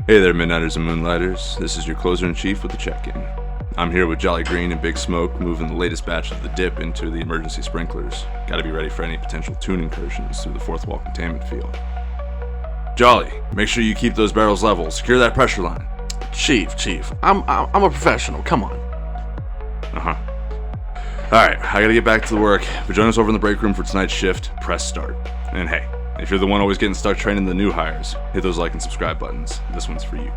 Hey there, Midnighters and Moonlighters. This is your closer-in-chief with the check-in. I'm here with Jolly Green and Big Smoke, moving the latest batch of the dip into the emergency sprinklers. Gotta be ready for any potential tune incursions through the fourth wall containment field. Jolly, make sure you keep those barrels level. Secure that pressure line. Chief, I'm a professional. Come on. Alright, I gotta get back to the work, but join us over in the break room for tonight's shift. Press start. And hey, if you're the one always getting stuck training the new hires, hit those like and subscribe buttons. This one's for you.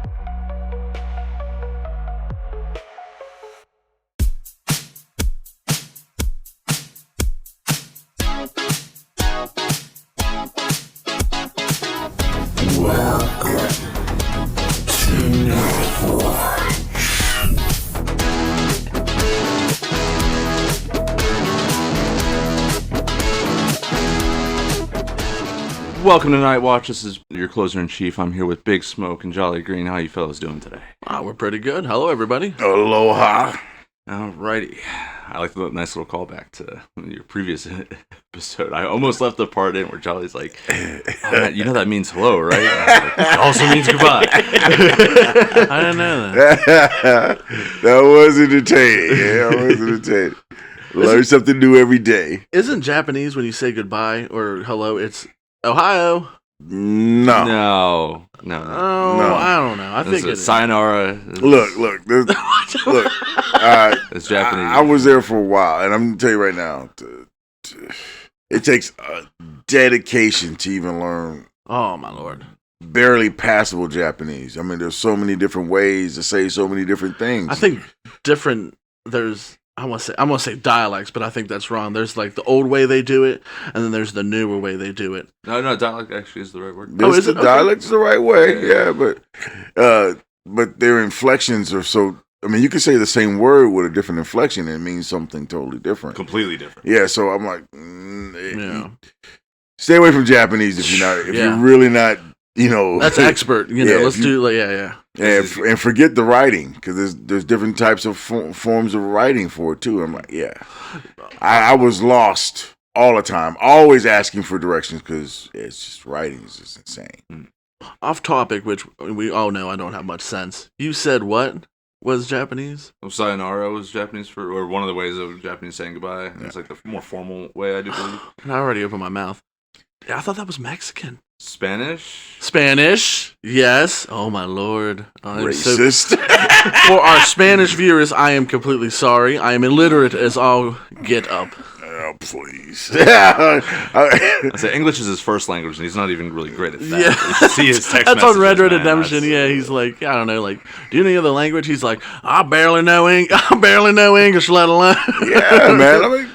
Welcome to Nightwatch. This is your closer-in-chief. I'm here with Big Smoke and Jolly Green. How you fellas doing today? We're pretty good. Hello, everybody. Aloha. Alrighty. I like the nice little callback to your previous episode. I almost left the part in where Jolly's like, oh, man, you know that means hello, right? It also means goodbye. I didn't know that. That was entertaining. Yeah, that was entertaining. Learn something new every day. Isn't Japanese when you say goodbye or hello, it's Ohio? No. Oh, no. I don't know. I think it's sayonara. Look. It's Japanese. I was there for a while, and I'm going to tell you right now, it takes a dedication to even learn. Oh, my Lord. Barely passable Japanese. I mean, there's so many different ways to say so many different things. I think I want to say dialects, but I think that's wrong. There's like the old way they do it, and then there's the newer way they do it. No, dialect actually is the right word. Is it? Dialect is the right way, yeah, but their inflections are so. I mean, you can say the same word with a different inflection, and it means something totally different, completely different. Yeah, so I'm like, stay away from Japanese if you're really not. That's expert. Let's do yeah. And forget the writing, because there's different types of forms of writing for it too. I'm like, I was lost all the time, always asking for directions because it's just writing is just insane. Off topic, which we all know I don't have much sense. You said what was Japanese? Well, sayonara was Japanese or one of the ways of Japanese saying goodbye. Yeah. It's like the more formal way, I do believe. I already opened my mouth. Yeah, I thought that was Mexican. Spanish? Yes. Oh, my Lord. Racist. For our Spanish viewers, I am completely sorry. I am illiterate as all get up. Oh, please. I say English is his first language, and he's not even really great at that. Yeah. You should see his text That's on Red Dead man. Redemption. He's like, I don't know, like, do you know any other language? He's like, I barely know English, let alone. Yeah, man. I mean,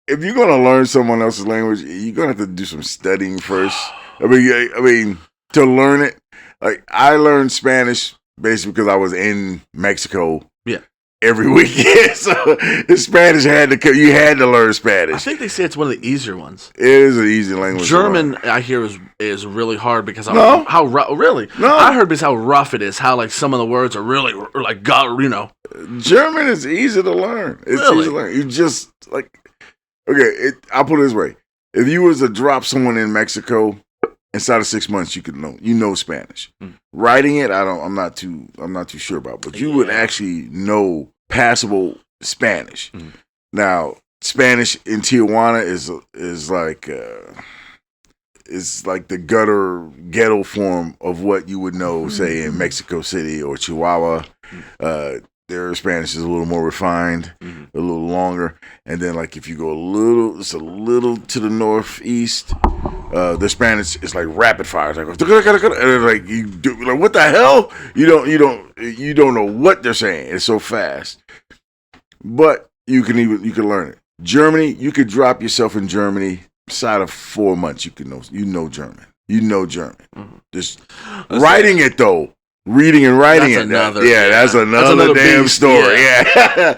if you're going to learn someone else's language, you're going to have to do some studying first. I mean, to learn it, like, I learned Spanish basically because I was in Mexico. Yeah. Every weekend, so Spanish you had to learn Spanish. I think they say it's one of the easier ones. It is an easy language. German, I hear, is really hard because how really? No, I heard because how rough it is. How like some of the words are really like German is easy to learn. It's really? easy to learn. You just like I'll put it this way: if you was to drop someone in Mexico inside of 6 months, you know Spanish. Writing it, I'm not too sure about, but you would actually know passable Spanish. Now, Spanish in Tijuana is like the ghetto form of what you would know, say, in Mexico City or Chihuahua. Their Spanish is a little more refined, a little longer, and then like if you go a little to the northeast, the Spanish is like rapid fire. It's like, and like you do, like, what the hell? You don't know what they're saying. It's so fast, but you can learn it. Germany, you could drop yourself in Germany inside of 4 months. You know German. Just writing it though. Reading and writing that's another damn beast, story. Yeah.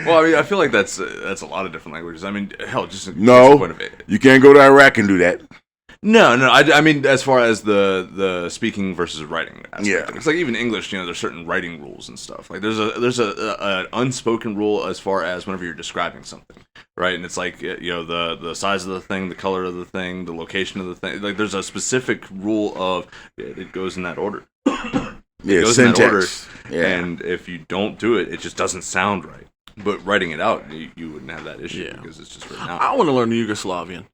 Well, I mean, I feel like that's a lot of different languages. I mean, hell, just no, point of it. You can't go to Iraq and do that. No. I mean, as far as the speaking versus writing aspect. Yeah. It's like even English, there's certain writing rules and stuff. Like there's a unspoken rule as far as whenever you're describing something, right? And it's like, the size of the thing, the color of the thing, the location of the thing. Like there's a specific rule of it goes in that order. Yeah, goes syntax. in that order. Yeah. And if you don't do it, it just doesn't sound right. But writing it out, you wouldn't have that issue because it's just written out. I want to learn Yugoslavian.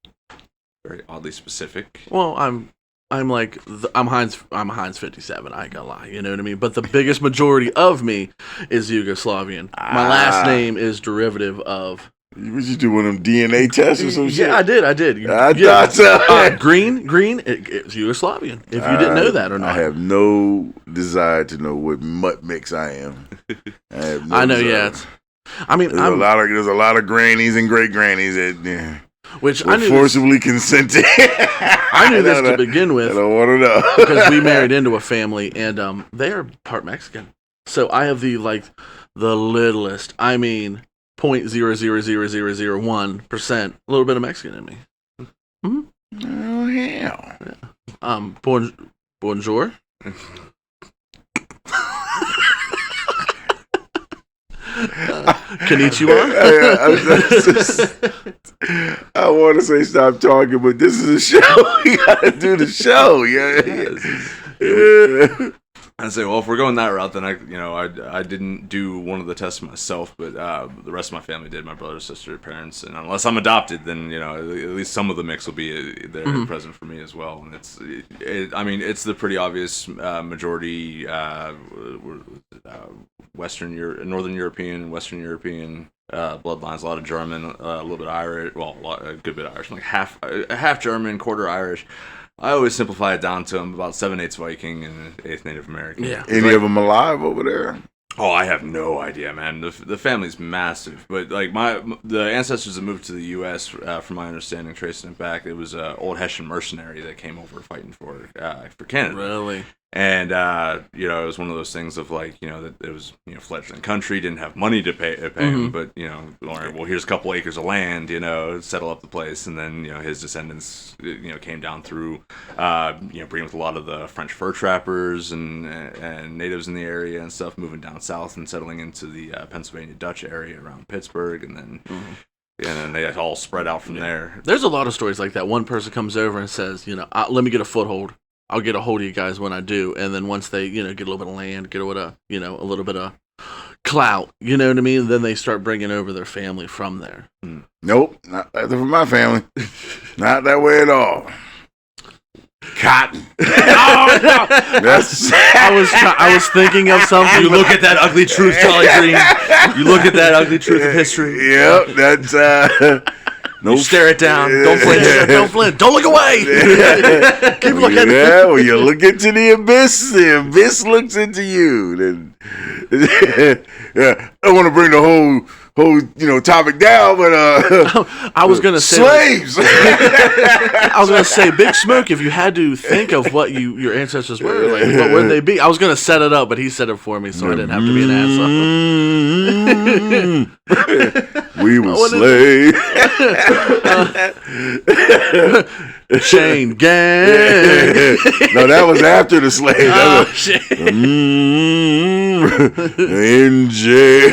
Very oddly specific. Well, I'm Heinz 57. I ain't gonna lie, you know what I mean. But the biggest majority of me is Yugoslavian. My last name is derivative of. What you do, one of them DNA tests or some shit? Yeah, I did. I thought so. Green. It's Yugoslavian. If you didn't know that or not, I have no desire to know what mutt mix I am. I know. Yeah. I mean, there's a lot of grannies and great grannies that. Which I I knew forcibly consented. I knew this to begin with. I don't want to know because we married into a family, and they are part Mexican. So I have the littlest. I mean, 0.00001%, a little bit of Mexican in me. Mm-hmm. Oh hell. Yeah. Bonjour. Konnichiwa. I want to say stop talking, but this is a show. We gotta do the show. Yeah. I say, well, if we're going that route, then I didn't do one of the tests myself, but the rest of my family did. My brother, sister, parents, and unless I'm adopted, then at least some of the mix will be there present for me as well. And it's the pretty obvious majority Northern European, Western European bloodlines. A lot of German, a little bit Irish. Well, a good bit of Irish, like half German, quarter Irish. I always simplify it down to about 7/8 Viking and 1/8 Native American. Yeah. Any of them alive over there? Oh, I have no idea, man. The family's massive, but like the ancestors that moved to the U.S., from my understanding, tracing it back, it was an old Hessian mercenary that came over fighting for Canada. Really? And it was one of those things of that it was fledgling country, didn't have money to pay him, but all right, well, here's a couple acres of land, settle up the place, and then his descendants came down through bringing with a lot of the French fur trappers and natives in the area and stuff, moving down south and settling into the Pennsylvania Dutch area around Pittsburgh, and then. And then they all spread out from there. There's a lot of stories like that. One person comes over and says, let me get a foothold. I'll get a hold of you guys when I do. And then once they, get a little bit of land, get a little bit of clout, you know what I mean? Then they start bringing over their family from there. Nope, not that for my family. Not that way at all. Cotton. Oh, no. I was thinking of something. You look at that ugly truth, Jolly Green. You look at that ugly truth of history. Yep, that's You stare it down. Don't flinch. Don't flinch. Don't look away. Keep looking. Yeah, when you look into the abyss looks into you. Then, I don't want to bring the whole topic down, but I was gonna say slaves. I was gonna say Big Smoke. If you had to think of what your ancestors were, what would they be? I was gonna set it up, but he set it for me, so I didn't have to be an asshole. We were slaves. Chain gang. No, that was after the slave. Oh, shit. In jail.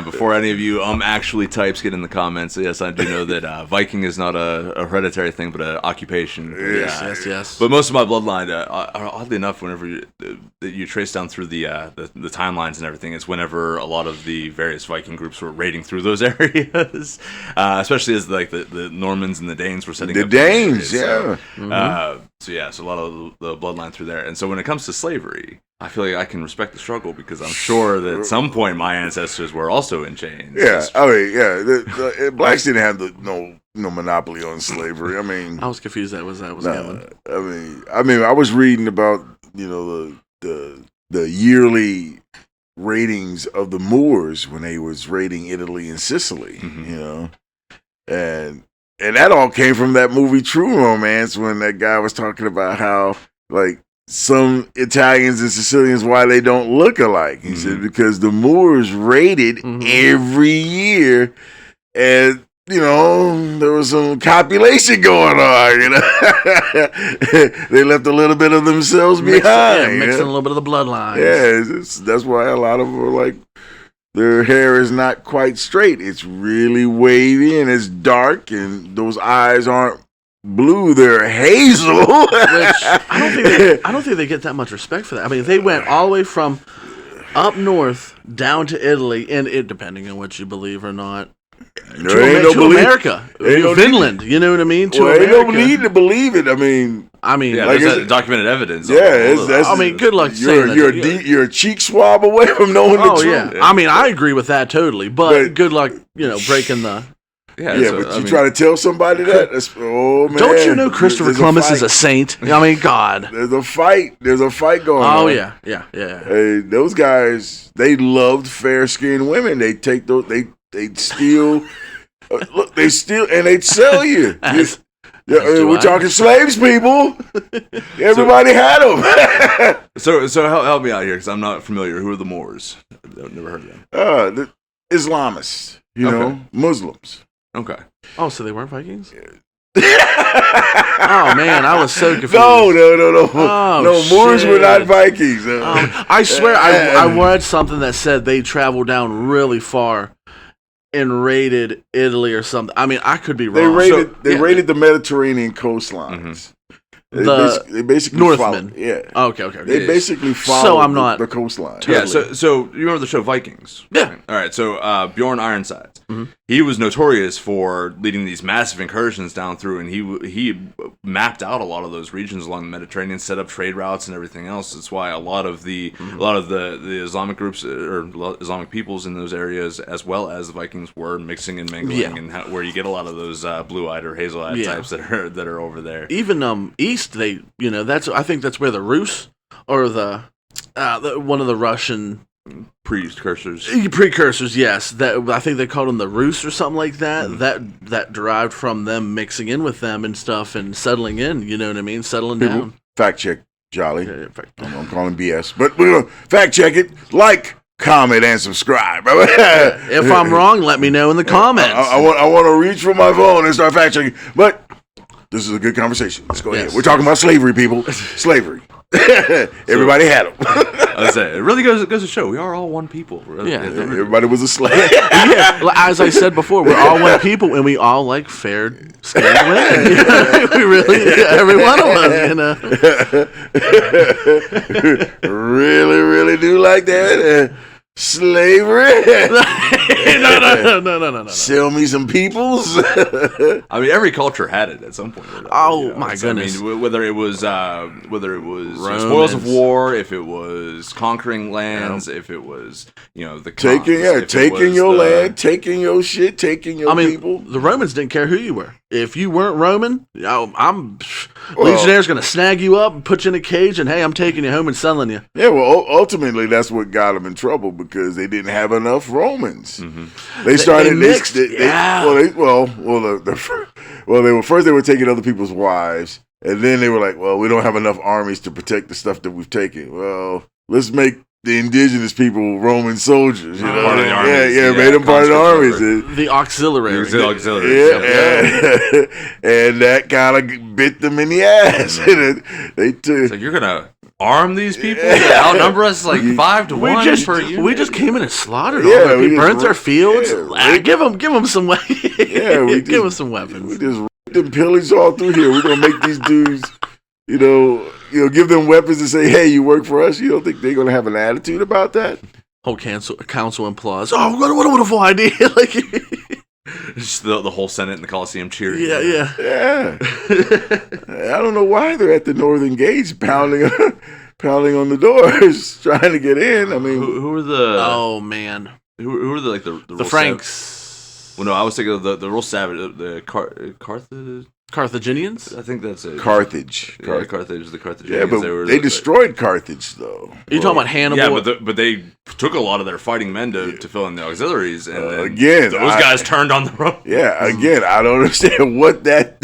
Before any of you actually types get in the comments, yes, I do know that Viking is not a hereditary thing, but an occupation. Yes. But most of my bloodline, oddly enough, whenever you trace down through the timelines and everything, it's whenever a lot of the various Viking groups were raiding through those areas, especially as the Normans and the Danes were setting up. The Danes, yeah. So a lot of the bloodline through there. And so when it comes to slavery, I feel like I can respect the struggle because I'm sure that at some point my ancestors were also in chains. Yeah, the blacks didn't have no monopoly on slavery. I mean, I was confused that was coming. I mean, I was reading about the yearly ratings of the Moors when they was raiding Italy and Sicily, and that all came from that movie True Romance when that guy was talking about how some Italians and Sicilians, why they don't look alike. He said because the Moors raided every year, and there was some copulation going on. They left a little bit of themselves behind. Mixing a little bit of the bloodlines. Yeah, that's why a lot of them are like, their hair is not quite straight. It's really wavy and it's dark, and those eyes aren't blue; they're hazel. Which I don't think they get that much respect for that. I mean, they went all the way from up north down to Italy, and it depending on what you believe or not. To America, Finland. You know what I mean? To America. Ain't no need to believe it. I mean, yeah, like there's documented evidence. Yeah, good luck saying that. You're a cheek swab away from knowing the truth. Yeah. I mean, I agree with that totally, but good luck, breaking the. But you try to tell somebody that? Man. Don't you know Christopher Columbus is a saint? I mean, God. There's a fight going on. Oh, yeah. Hey, those guys, they loved fair-skinned women. They take those, they'd steal, look, they steal, and they'd sell you. We're talking slaves, people. Everybody had them. So help me out here, because I'm not familiar. Who are the Moors? I've never heard of them. The Islamists, Muslims. Okay. Oh, so they weren't Vikings? Oh, man, I was so confused. No. Oh, Moors were not Vikings. I swear, I read something that said they traveled down really far and raided Italy or something. I mean, I could be wrong. They raided the Mediterranean coastlines. Mm-hmm. They basically Northmen. Okay. They basically followed so I'm not the coastline. Totally. Yeah, so you remember the show Vikings? Yeah. All right, so Bjorn Ironsides. Mm-hmm. He was notorious for leading these massive incursions down through, and he mapped out a lot of those regions along the Mediterranean, set up trade routes and everything else. That's why a lot of the Islamic groups or Islamic peoples in those areas, as well as the Vikings, were mixing and mingling, and where you get a lot of those blue-eyed or hazel-eyed types that are over there. Even east, they I think that's where the Rus or the one of the Russian precursors, yes. That I think they called them the Rus or something like that. Mm-hmm. That derived from them mixing in with them and stuff and settling in. You know what I mean? Settling down. Fact check, Jolly. I'm calling BS, but we're gonna fact check it. Like, comment, and subscribe. If I'm wrong, let me know in the comments. I want to reach for my phone and start fact checking, but this is a good conversation. Let's go ahead. We're talking about slavery, people. Slavery. Everybody had them. I was saying, it really goes to show we are all one people. Everybody was a slave. As I said before, we're all one people, and we all like fair skinned women. We really, every one of us, really, really do like that. Slavery? No. Sell me some peoples? I mean, every culture had it at some point. My goodness! I mean, whether it was spoils of war, if it was conquering lands, if it was the taking your land, taking your shit, taking your people. The Romans didn't care who you were. If you weren't Roman, Legionnaires going to snag you up and put you in a cage, and hey, I'm taking you home and selling you. Yeah, well, ultimately that's what got them in trouble because they didn't have enough Romans. Mm-hmm. They started. They mixed. They were taking other people's wives, and then they were like, well, we don't have enough armies to protect the stuff that we've taken. Well, let's make the indigenous people Roman soldiers, part of the armies. Made them part of the armies. The auxiliary. And that kind of bit them in the ass. They took. So you're gonna arm these people that outnumber us like 5-1 per unit? We just came in and slaughtered them. We burnt their fields. Give them some weapons. Give them some weapons. We just ripped them pillage all through here. We're gonna make these dudes, give them weapons and say, hey, you work for us. You don't think they're going to have an attitude about that? Whole council applause. Oh, what a wonderful idea. Just the whole Senate and the Coliseum cheering. Yeah. I don't know why they're at the Northern Gates pounding on the doors, trying to get in. I mean, who are the... Oh, man. Who are the Franks? Well, no, I was thinking of the real savage, the Carthaginians? I think that's it. Carthage. Carthage, the Carthaginians. Yeah, but they destroyed Carthage, though. Are you talking about Hannibal? Yeah, but they took a lot of their fighting men to fill in the auxiliaries, and then those guys turned on the Romans. Yeah, again, I don't understand what that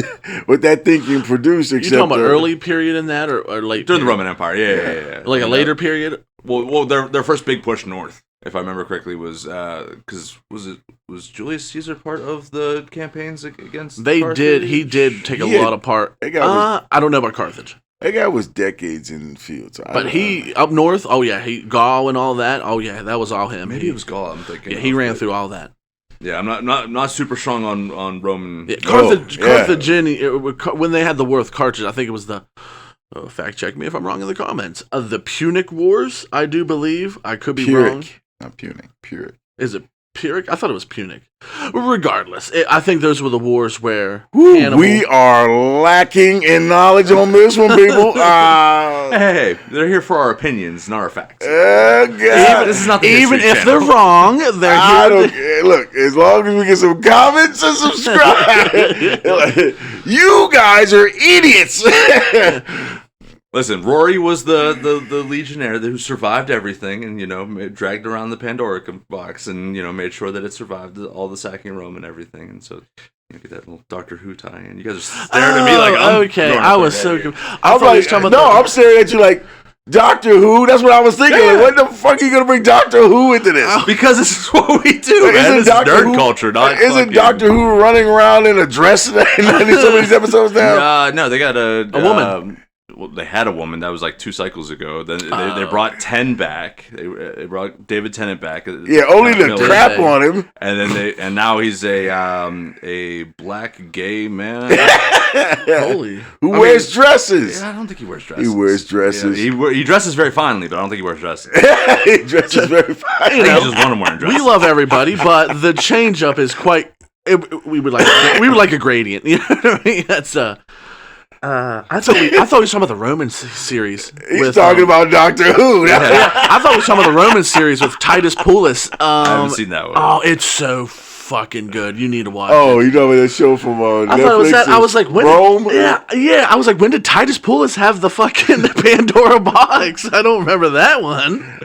thinking produced. Except you talking about early period in that, or late? During the Roman Empire, yeah. Like a later period? Well, their first big push north. if I remember correctly, was because was Julius Caesar part of the campaigns against? They Carthage? did. He did take a lot of part. I don't know about Carthage. That guy was decades in the field. So But he up north. Oh yeah, Gaul and all that. Oh yeah, that was all him. Maybe it was Gaul. I'm thinking. Yeah, he ran through all that. Yeah, I'm not super strong on Roman. Yeah, Carthaginian. When they had the war with Carthage, I think it was the. Fact check me if I'm wrong in the comments. The Punic Wars, I do believe. I could be wrong. Not Punic. Pyrrhic. Is it Pyrrhic? I thought it was Punic. Regardless, I think those were the wars where Hannibal... We are lacking in knowledge on this one, people. Hey, they're here for our opinions, not our facts. This is not the even History if Channel. they're wrong, they're here. Look, as long as we get some comments and subscribe, you guys are idiots. Listen, Rory was the legionnaire who survived everything and, dragged around the Pandora box and, made sure that it survived all the sacking of Rome and everything. And so, get that little Doctor Who tie in. You guys are staring at me like I'm okay. I was so confused. I'm staring at you like, Doctor Who? That's what I was thinking. Yeah. Like, what the fuck are you going to bring Doctor Who into this? Because this is what we do, man. This is nerd culture, not Isn't Doctor Who running around in a dress in some of these episodes now? No, they got a woman. Well, they had a woman that was like 2 cycles ago. Then they brought 10 back. They brought David Tennant back. Yeah, only the crap on him. And then now he's a black gay man. Who wears dresses? Yeah, I don't think he wears dresses. He wears dresses. Yeah, he dresses very finely, but I don't think he wears dresses. He dresses very finely. I think he's just one of them wearing dresses. We love everybody, but the change up is quite. We would like a gradient. You know what I mean? That's I thought we were talking about the Roman series. He's talking about Doctor Who. Yeah, I thought we were talking about the Roman series with Titus Pulis. I haven't seen that one. Oh, it's so fucking good. You need to watch it. it. You know that show from Netflix? I thought it was that. I was like, when Rome? Yeah. I was like, when did Titus Pulis have the fucking Pandora box? I don't remember that one.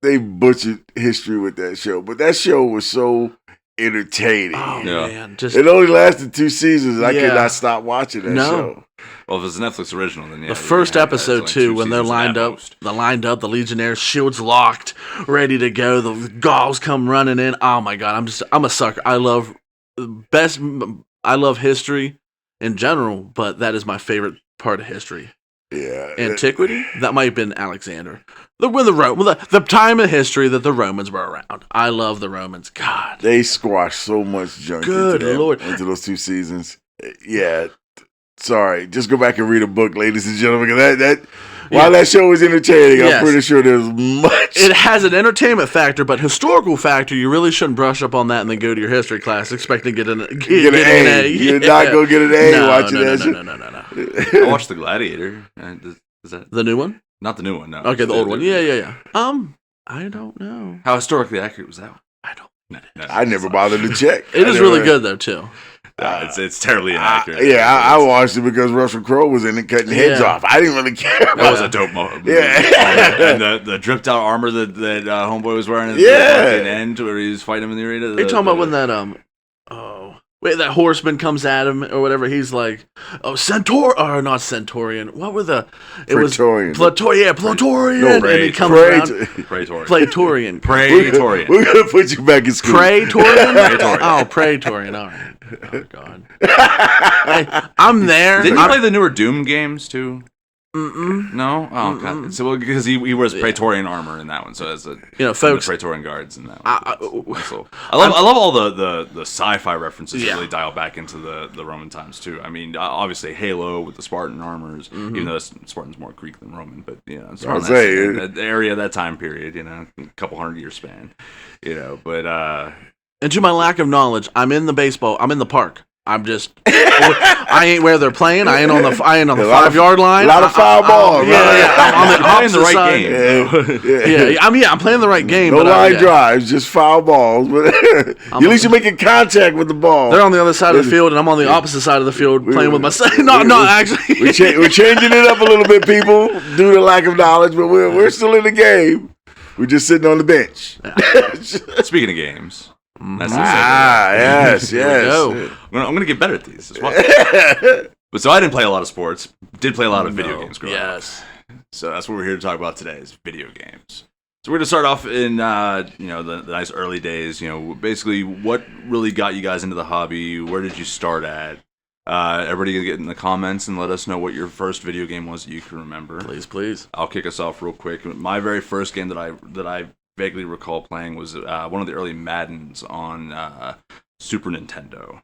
They butchered history with that show, but that show was so entertaining. Oh man, it only lasted 2 seasons, and I could not stop watching that show. Well, if it's a Netflix original, then the first episode too, when they're lined up, the Legionnaires, shields locked, ready to go. The Gauls come running in. Oh my god, I'm a sucker. I love history in general, but that is my favorite part of history. Yeah, antiquity. That might have been Alexander. The time of history that the Romans were around. I love the Romans. God, they squashed so much junk. Good Lord, into those 2 seasons. Yeah, sorry. Just go back and read a book, ladies and gentlemen. While that show was entertaining, I'm pretty sure there's much. It has an entertainment factor, but historical factor, you really shouldn't brush up on that and then go to your history class expecting to get an A. You're not going to get an A watching that shit. No. I watched The Gladiator. Is that the new one? Not the new one, no. Okay, the old one. Yeah. I don't know. How historically accurate was that one? I don't know. I never bothered to check. It is really good, though, too. It's terribly inaccurate. I watched it because Russell Crowe was in it cutting heads off. I didn't really care. That was a dope moment. Yeah. And the dripped out armor that Homeboy was wearing at the end where he was fighting him in the arena. Are you talking about when that that horseman comes at him or whatever? He's like, not Centaurian. What were the? Praetorian. Praetorian. No, and he comes around. Praetorian. We're gonna put you back in school. Praetorian. Oh, Praetorian. All right. Oh God. Hey, I'm there. Didn't you play the newer Doom games too? Mm-mm. No. Oh God. So because he wears Praetorian armor in that one, so as folks, the Praetorian guards in that one. I love all the sci-fi references that really dial back into the Roman times too. I mean, obviously Halo with the Spartan armors, even though Spartan's more Greek than Roman, but it's around that area, that time period, a couple 100-year span, but. And to my lack of knowledge, I'm in the park. I'm just, I ain't where they're playing. I ain't on the 5-yard line. A lot of foul balls. I'm playing the right game. I'm playing the right game. No line drives, just foul balls. But at least you're making contact with the ball. They're on the other side of the field, and I'm on the opposite side of the field playing with my son. No, actually. We're changing it up a little bit, people, due to lack of knowledge, but we're still in the game. We're just sitting on the bench. Speaking of games. Yes. I'm gonna get better at these as well. But so I didn't play a lot of sports. Did play a lot of video games growing up. So that's what we're here to talk about today is video games. So we're going to start off in, the nice early days. Basically, what really got you guys into the hobby? Where did you start at? Everybody can get in the comments and let us know what your first video game was that you can remember. Please. I'll kick us off real quick. My very first game that I vaguely recall playing was one of the early Maddens on Super Nintendo.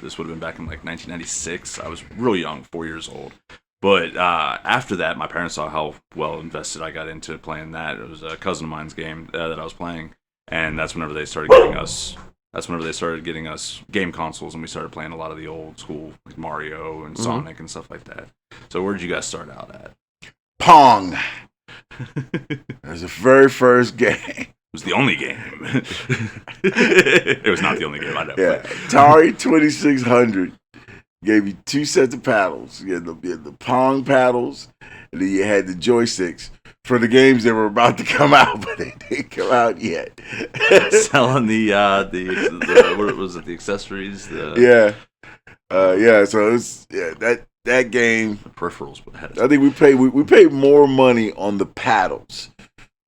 This would have been back in like 1996. I was real young, 4 years old. But after that, my parents saw how well invested I got into playing that. It was a cousin of mine's game that I was playing, and that's whenever they started getting us. That's whenever they started getting us game consoles, and we started playing a lot of the old school like Mario and Sonic and stuff like that. So where did you guys start out at? Pong. That was the very first game. It was the only game. It was not the only game I never played. Atari 2600 gave you two sets of paddles. You had the Pong paddles, and then you had the joysticks for the games that were about to come out, but they didn't come out yet. Selling the what was it? The accessories. So it's that game. The peripherals. I think we paid more money on the paddles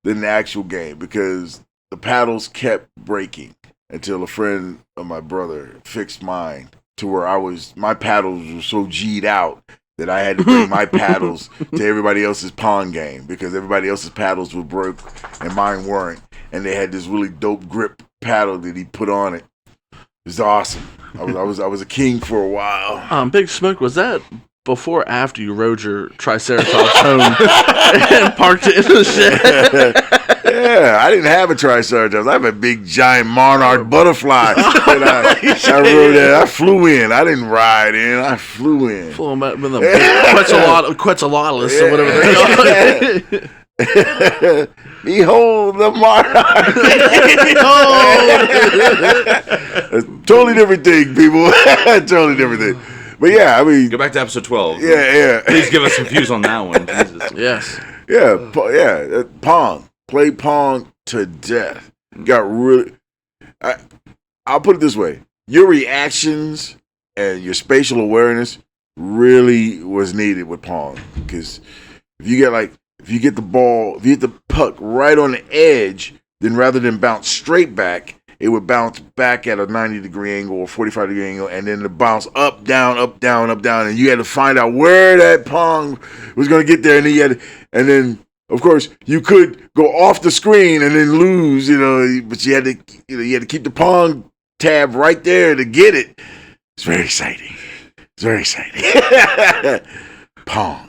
than the actual game because the paddles kept breaking until a friend of my brother fixed mine to where my paddles were so G'd out that I had to bring my paddles to everybody else's Pong game because everybody else's paddles were broke and mine weren't. And they had this really dope grip paddle that he put on it. It was awesome. I was a king for a while. Big Smoke, was that before or after you rode your Triceratops home and parked it in the shed? Yeah, I didn't have a Triceratops. I have a big giant monarch butterfly. And I rode that. I flew in. I didn't ride in. I flew in. Flew in with the Quetzalcoatlus or whatever they're called. Behold the monarch. Totally different thing, people. Totally different thing. But yeah, I mean, go back to episode 12. Yeah. Please give us some views on that one. Jesus. Yes. Yeah. Pong. Play Pong to death. Got really. I'll put it this way: your reactions and your spatial awareness really was needed with Pong because if you get the puck right on the edge, then rather than bounce straight back, it would bounce back at a 90-degree angle or 45-degree angle, and then to bounce up, down, and you had to find out where that Pong was going to get there, and then of course you could go off the screen and then lose, but you had to keep the Pong tab right there to get it. It's very exciting. Pong.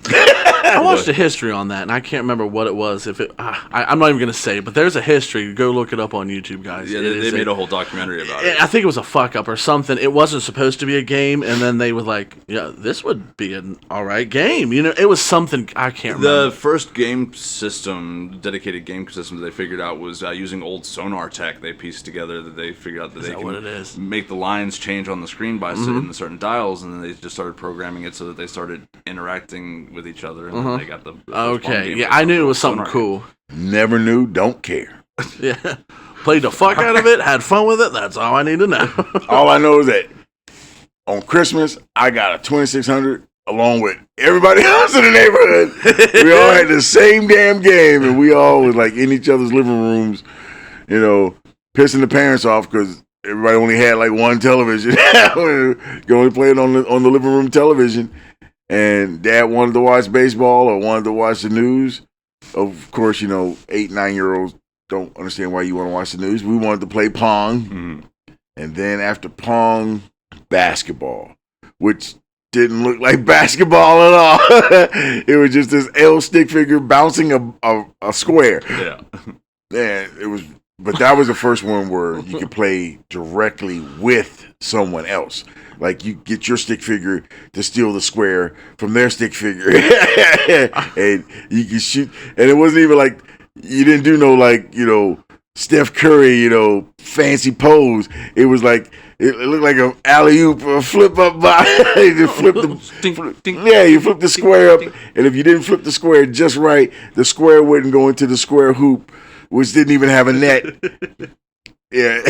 I watched a history on that, and I can't remember what it was. I'm not even going to say it, but there's a history. Go look it up on YouTube, guys. Yeah, they made a whole documentary about it. I think it was a fuck-up or something. It wasn't supposed to be a game, and then they were like, yeah, this would be an all right game. It was something, I can't remember. The first dedicated game system that they figured out was using old sonar tech they pieced together that they figured out that they can make the lines change on the screen by hitting the certain dials, and then they just started programming it so that they started interacting with each other, and then they got the okay, yeah, I knew it was something cool. Never knew, don't care. Yeah, played the fuck out of it, had fun with it. That's all I need to know. All I know is that on Christmas I got a 2600 along with everybody else in the neighborhood. We all had the same damn game, and we all was like in each other's living rooms, pissing the parents off because everybody only had like one television. You only play it on the living room television. And Dad wanted to watch baseball or wanted to watch the news. Of course, 8, 9-year-olds don't understand why you want to watch the news. We wanted to play Pong. Mm-hmm. And then after Pong, basketball, which didn't look like basketball at all. It was just this L stick figure bouncing a square. Yeah. And it was, but that was the first one where you could play directly with someone else. Like you get your stick figure to steal the square from their stick figure, and you can shoot. And it wasn't even like you didn't do no Steph Curry fancy pose. It was like it looked like an alley oop, a flip up by. You flip you flip the square up, and if you didn't flip the square just right, the square wouldn't go into the square hoop, which didn't even have a net. Yeah.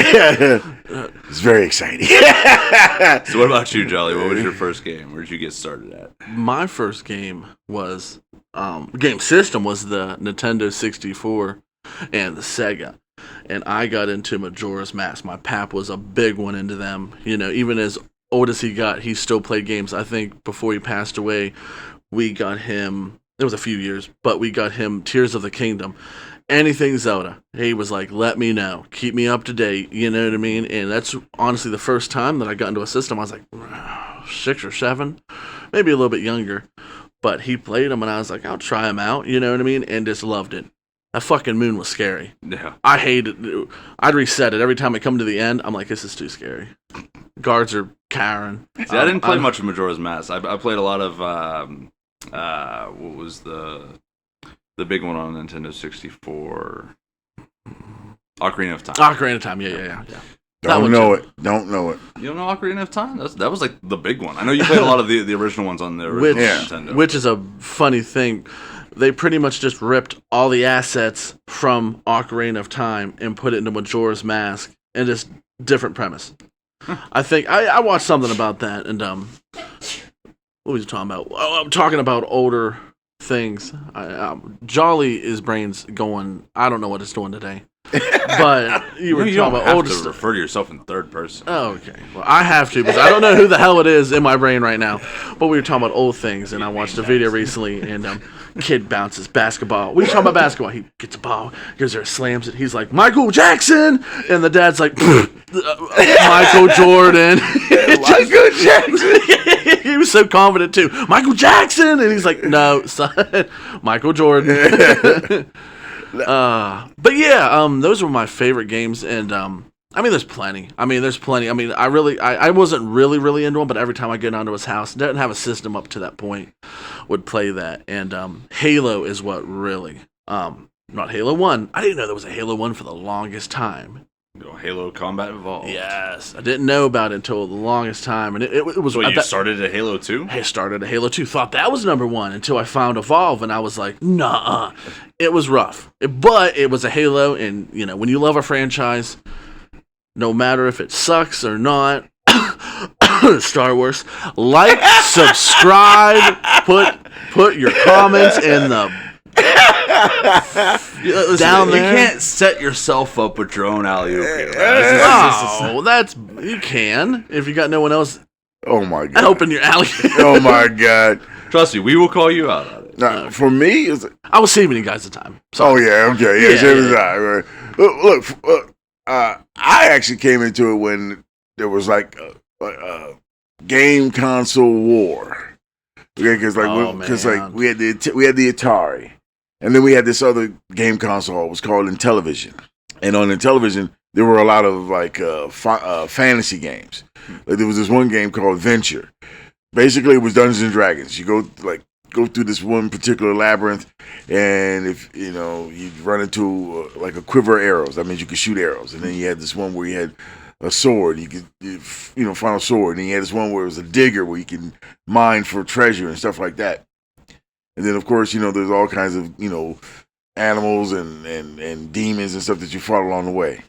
It's very exciting. So what about you, Jolly? What was your first game? Where did you get started at? My first game was game system was the Nintendo 64 and the Sega. And I got into Majora's Mask. My pap was a big one into them. You know, even as old as he got, he still played games. I think before he passed away, we got him, it was a few years, but we got him Tears of the Kingdom. Anything Zelda. He was like, let me know. Keep me up to date. You know what I mean? And that's honestly the first time that I got into a system. I was like 6 or 7, maybe a little bit younger. But he played them and I was like, I'll try them out. You know what I mean? And just loved it. That fucking moon was scary. Yeah. I hated it. I'd reset it every time I come to the end. I'm like, this is too scary. Guards are Karen. See, I didn't play much of Majora's Mask. I played a lot of what was the big one on Nintendo 64? Ocarina of Time. Ocarina of Time, yeah. Don't know it. You don't know Ocarina of Time? That was like the big one. I know you played a lot of the original ones on the original Nintendo. Which is a funny thing. They pretty much just ripped all the assets from Ocarina of Time and put it into Majora's Mask, and just different premise. I think I watched something about that, and what was he talking about? Oh, I'm talking about older things. Jolly, his brain's going, I don't know what it's doing today. But you were talking about older stuff. Refer to yourself in third person. Oh, okay. Well, I have to, because I don't know who the hell it is in my brain right now. But we were talking about old things, and I watched a video recently, and kid bounces basketball. We were talking about basketball. He gets a ball, goes there, slams it. He's like, Michael Jackson! And the dad's like, Michael Jordan. Michael Jackson! He was so confident, too. Michael Jackson! And he's like, no, son. Michael Jordan. But yeah, those were my favorite games, and I mean, there's plenty. I mean, I wasn't really into them, but every time I get onto his house, didn't have a system up to that point, would play that. And Halo is what really, not Halo 1. I didn't know there was a Halo 1 for the longest time. Halo Combat Evolved. Yes, I didn't know about it until the longest time, and it was. So you started at Halo 2? I started at Halo 2. Thought that was number 1 until I found Evolve, and I was like, nah. It was rough, but it was a Halo, and you know when you love a franchise, no matter if it sucks or not. Star Wars, like, subscribe, put your comments in the. Listen, down there. You can't set yourself up with your own alley-oop here. Oh, that's you can if you got no one else. Oh my god! Open your alley. Oh my god! Trust me, we will call you out on it. Now, for me, I was saving you guys the time. Oh yeah, okay, yeah. Look, I actually came into it when there was like a game console war. Okay, because we had the Atari. And then we had this other game console. It was called Intellivision. And on Intellivision, there were a lot of like fantasy games. Like, there was this one game called Venture. Basically, it was Dungeons and Dragons. You go through this one particular labyrinth, and if you run into like a quiver of arrows. That means you could shoot arrows. And then you had this one where you had a sword. You could find a sword. And then you had this one where it was a digger where you can mine for treasure and stuff like that. And then, of course, there's all kinds of, animals and demons and stuff that you fought along the way.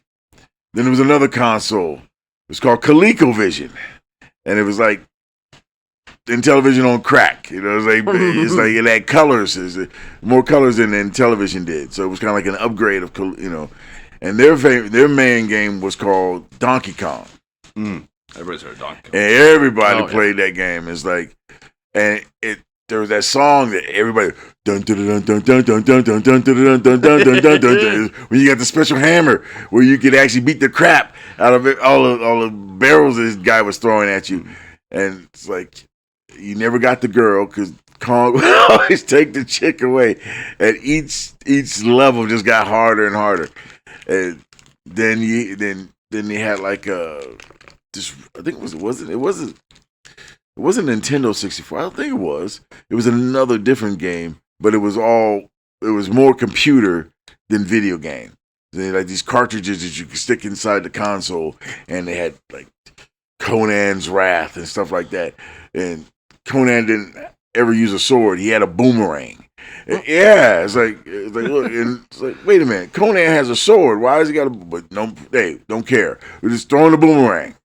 Then there was another console. It was called ColecoVision. And it was like Intellivision on crack. It's like it had colors. More colors than television did. So it was kind of like an upgrade of, And their main game was called Donkey Kong. Everybody's heard of Donkey Kong. And everybody played that game. It's like, and there was that song that everybody dun dun dun dun dun dun dun dun dun dun dun dun dun dun dun. When you got the special hammer where you could actually beat the crap out of it, all the barrels this guy was throwing at you, and it's like you never got the girl because Kong would always take the chick away, and each level just got harder and harder, and then you had like this. I think it wasn't Nintendo 64. I don't think it was. It was another different game, but it was more computer than video game. They had like these cartridges that you could stick inside the console, and they had like Conan's Wrath and stuff like that. And Conan didn't ever use a sword. He had a boomerang. Yeah, it's like look, and it's like, wait a minute, Conan has a sword. Why does he got a? But no, they don't care. We're just throwing the boomerang.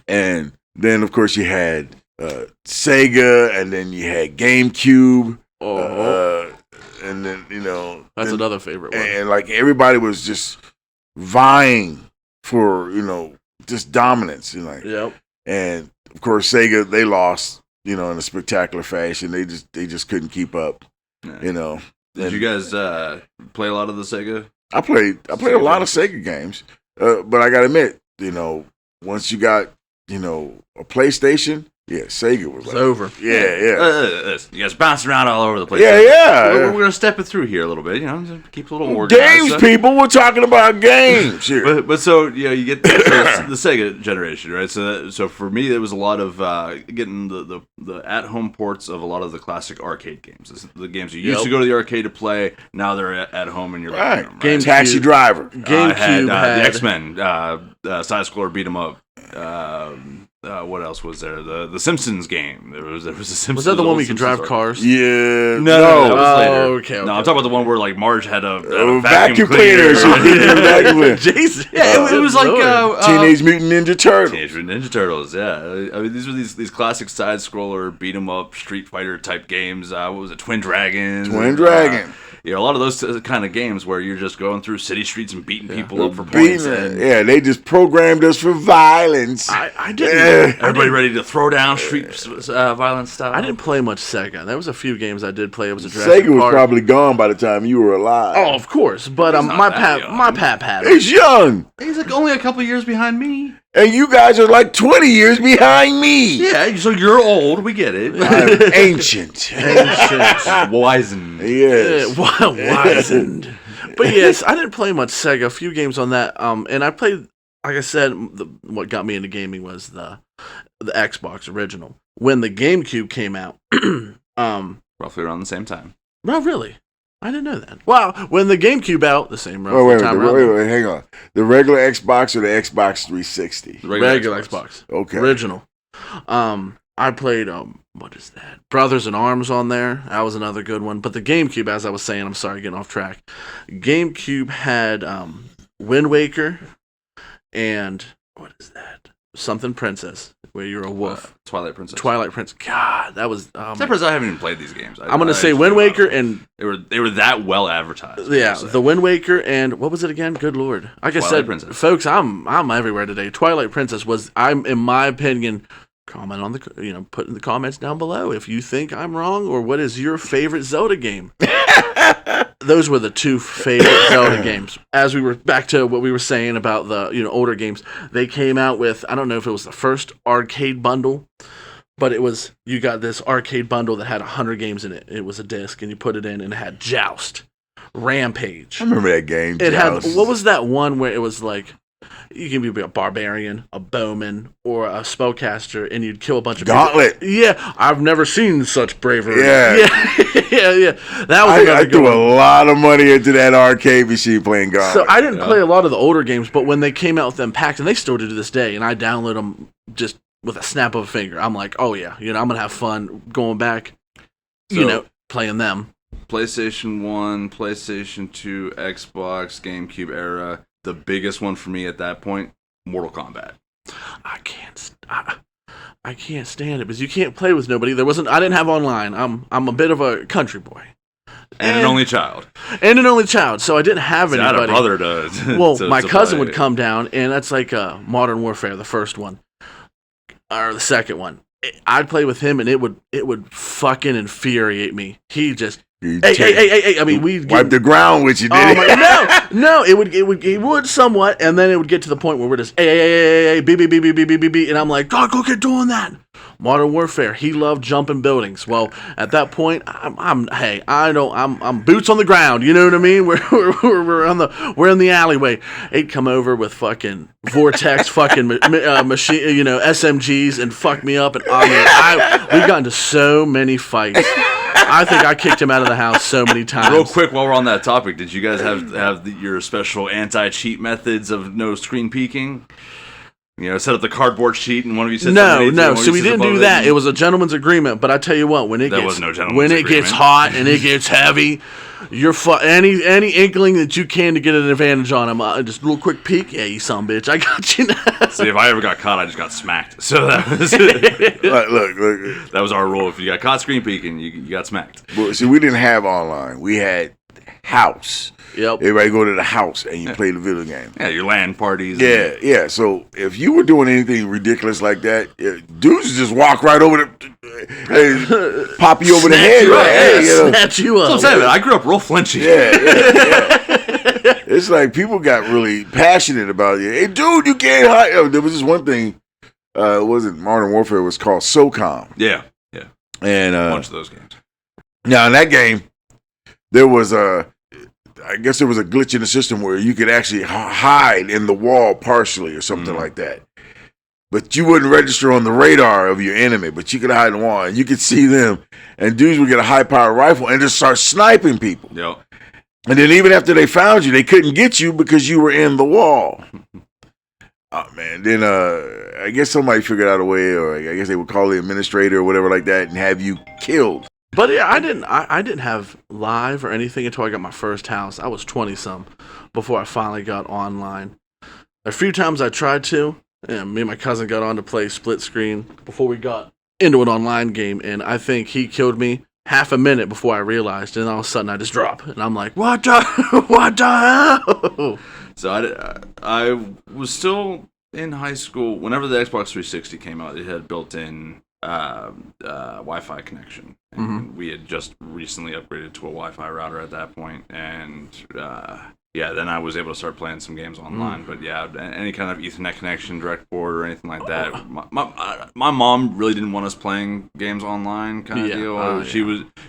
And then, of course, you had Sega, and then you had GameCube. And then that's another favorite one. And like everybody was just vying for just dominance. Yep. And of course, Sega, they lost. In a spectacular fashion. They just couldn't keep up. Yeah. Did you guys play a lot of the Sega? I played a lot of Sega games, but I gotta admit, once you got a PlayStation, yeah, Sega was like, over. Yeah. You guys bouncing around all over the place. Yeah. We're gonna step it through here a little bit. Just keep a little organized. Games, people. We're talking about games here. But so you get the Sega generation, right? So for me, it was a lot of getting the at-home ports of a lot of the classic arcade games. The games you used to go to the arcade to play. Now they're at home and you're right. Right? Taxi Driver. GameCube had the X-Men, side scroller beat 'em up. What else was there? The Simpsons game. There was a Simpsons. Was that the one where you could drive Simpsons cars? Yeah. No, that was later. Okay. No, I'm talking about the one where like Marge had a vacuum cleaner. Jesus. Yeah, it was like Teenage Mutant Ninja Turtles. Teenage Mutant Ninja Turtles. Yeah, I mean these were these classic side scroller beat 'em up Street Fighter type games. What was it? Twin Dragons. A lot of those kind of games where you're just going through city streets and beating people up for points. They just programmed us for violence. I didn't. Everybody ready to throw down street violence style. I didn't play much Sega. There was a few games I did play. It was a Sega was probably gone by the time you were alive. Oh, of course. But my pap had it. He's young. He's like only a couple years behind me. And you guys are like 20 years behind me. Yeah, so you're old. We get it. I'm ancient. Wizened. Yes. Wizened. But yes, I didn't play much Sega. A few games on that. And I played, like I said, what got me into gaming was the Xbox original. When the GameCube came out. Roughly around the same time. Oh, really? I didn't know that. Well, when the GameCube out, the same time wait, hang on. The regular Xbox or the Xbox 360? The regular Xbox. Okay. Original. I played, what is that? Brothers in Arms on there. That was another good one. But the GameCube, as I was saying, I'm sorry, getting off track. GameCube had Wind Waker and, what is that? Something Princess, where you're a wolf. Twilight Princess. God, that was... I haven't even played these games. I'm going to say Wind Waker and... They were that well advertised. Yeah, the Wind Waker and... What was it again? Good Lord. Like I said, Princess. Folks, I'm everywhere today. Twilight Princess was, in my opinion... Comment on put in the comments down below if you think I'm wrong or what is your favorite Zelda game. Those were the two favorite Zelda games. As we were back to what we were saying about the older games, they came out with, I don't know if it was the first arcade bundle, but it was, you got this arcade bundle that had 100 games in it. It was a disc and you put it in and it had Joust, Rampage. I remember that game. It had, what was that one where it was like, you can be a barbarian, a bowman, or a spellcaster, and you'd kill a bunch of Gauntlet. people. Yeah, I've never seen such bravery. Yeah. That was I threw a lot of money into that arcade machine playing Gauntlet. So I didn't play a lot of the older games, but when they came out with them packs, and they still do to this day, and I download them just with a snap of a finger. I'm like, oh yeah, I'm gonna have fun going back, playing them. PlayStation 1, PlayStation 2, Xbox, GameCube era. The biggest one for me at that point, Mortal Kombat. I can't stand it because you can't play with nobody. I didn't have online. I'm a bit of a country boy. And an only child. So I didn't have anybody. I had a brother to Well, to my cousin play. would come down, and that's like Modern Warfare, the first one. Or the second one. I'd play with him, and it would fucking infuriate me. He just... Hey! I mean, we wipe the ground with you, did he? No. It would somewhat, and then it would get to the point where we're just hey, beep, and I'm like, God, go get doing that. Modern Warfare. He loved jumping buildings. Well, at that point, I'm boots on the ground. You know what I mean? We're in the alleyway. He'd come over with fucking Vortex, fucking machine, SMGs, and fuck me up. And we got into so many fights. I think I kicked him out of the house so many times. Real quick, while we're on that topic, did you guys have your special anti-cheat methods of no screen peeking? Set up the cardboard sheet and one of you said No. So we didn't do that. It was a gentleman's agreement. But I tell you what, when it gets hot and it gets heavy, you're any inkling that you can to get an advantage on him. Just a little quick peek. Yeah, you son of a bitch. I got you now. See, if I ever got caught, I just got smacked. So that was look. That was our rule. If you got caught screen peeking, you got smacked. Well, see, we didn't have online. We had house. Yep. Everybody go to the house and you play the video game. Yeah, your LAN parties. Yeah. So if you were doing anything ridiculous like that, dudes just walk right over the, pop you over the head. Snatch you up. That's what I'm saying, man. I grew up real flinchy. Yeah. It's like people got really passionate about it. Hey, dude, you can't hide. There was this one thing. It wasn't Modern Warfare. It was called SOCOM. Yeah. And a bunch of those games. Now in that game, there was I guess there was a glitch in the system where you could actually hide in the wall partially or something like that. But you wouldn't register on the radar of your enemy, but you could hide in the wall and you could see them. And dudes would get a high-powered rifle and just start sniping people. Yep. And then even after they found you, they couldn't get you because you were in the wall. Oh, man. Then I guess somebody figured out a way, or I guess they would call the administrator or whatever like that and have you killed. But yeah, I didn't have live or anything until I got my first house. I was 20-some before I finally got online. A few times I tried to, and me and my cousin got on to play split screen before we got into an online game, and I think he killed me half a minute before I realized, and all of a sudden I just drop, and I'm like, what the hell? So I was still in high school. Whenever the Xbox 360 came out, it had built-in Wi-Fi connection. And we had just recently upgraded to a Wi-Fi router at that point, and then I was able to start playing some games online. But yeah, any kind of Ethernet connection, direct port, or anything like that. My mom really didn't want us playing games online, kind of deal.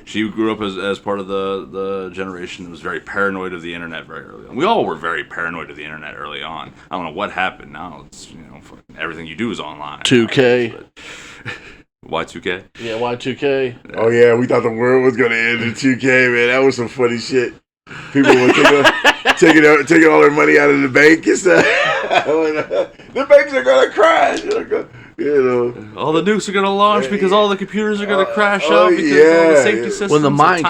She grew up as part of the generation that was very paranoid of the internet very early on. We all were very paranoid of the internet early on. I don't know what happened. Now it's everything you do is online. 2K. Y2K? Yeah, Y2K. Oh, yeah, we thought the world was going to end in 2K, man. That was some funny shit. People were taking all their money out of the bank and stuff. The banks are going to crash. All the nukes are going to launch because all the computers are going to crash out because all the safety systems. When the Mayan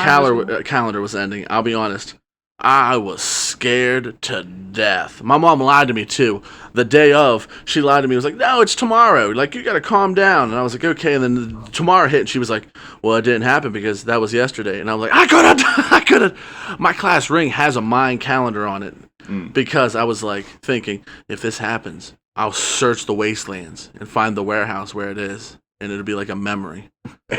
calendar was ending, I'll be honest, I was scared to death. My mom lied to me, too. The day of, she lied to me. It was like, no, it's tomorrow. Like, you got to calm down. And I was like, okay. And then tomorrow hit, and she was like, well, it didn't happen because that was yesterday. And I was like, I couldn't. My class ring has a Mayan calendar on it because I was like thinking, if this happens, I'll search the wastelands and find the warehouse where it is. And it'll be like a memory. It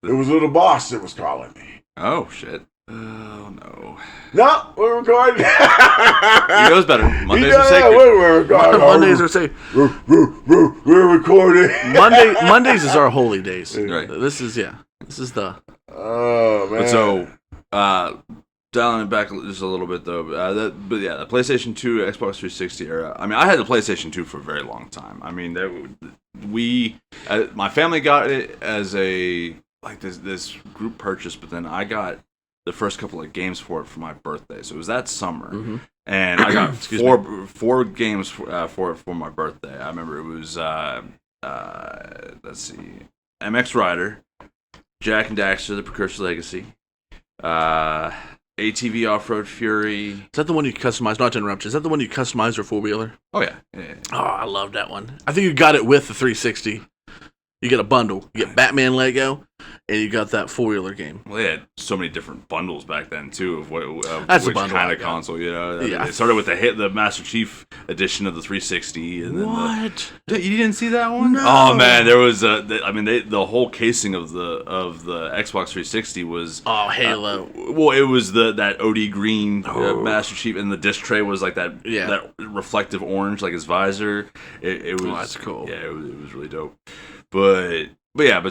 was Little Boss that was calling me. Oh, shit. Oh, no. No, we're recording. He knows better. Mondays are sacred. We're recording. Mondays are sacred. We're recording. Mondays is our holy days. Right. This is the... Oh, man. But so, dialing it back just a little bit, though. The PlayStation 2, Xbox 360 era. I mean, I had the PlayStation 2 for a very long time. I mean, my family got it as a... like this group purchase, but then I got the first couple of games for it for my birthday. So it was that summer, and I got four games for it for my birthday. I remember it was let's see, MX Rider, Jack and Daxter: The Precursor Legacy, ATV Off-Road Fury. Is that the one you customized? Not to interrupt you. Is that the one you customized your four-wheeler? Oh yeah. Oh, I love that one. I think you got it with the 360. You get a bundle. You get Batman Lego, and you got that four-wheeler game. Well, they had so many different bundles back then too of That's which bundle kind of console, Yeah. They started with the Master Chief edition of the 360, and then what? You didn't see that one? No. Oh man, there was the whole casing of the Xbox 360 was Halo. Well, it was that OD green Master Chief, and the disc tray was like that reflective orange, like his visor. It was that's cool. Yeah, it was really dope. But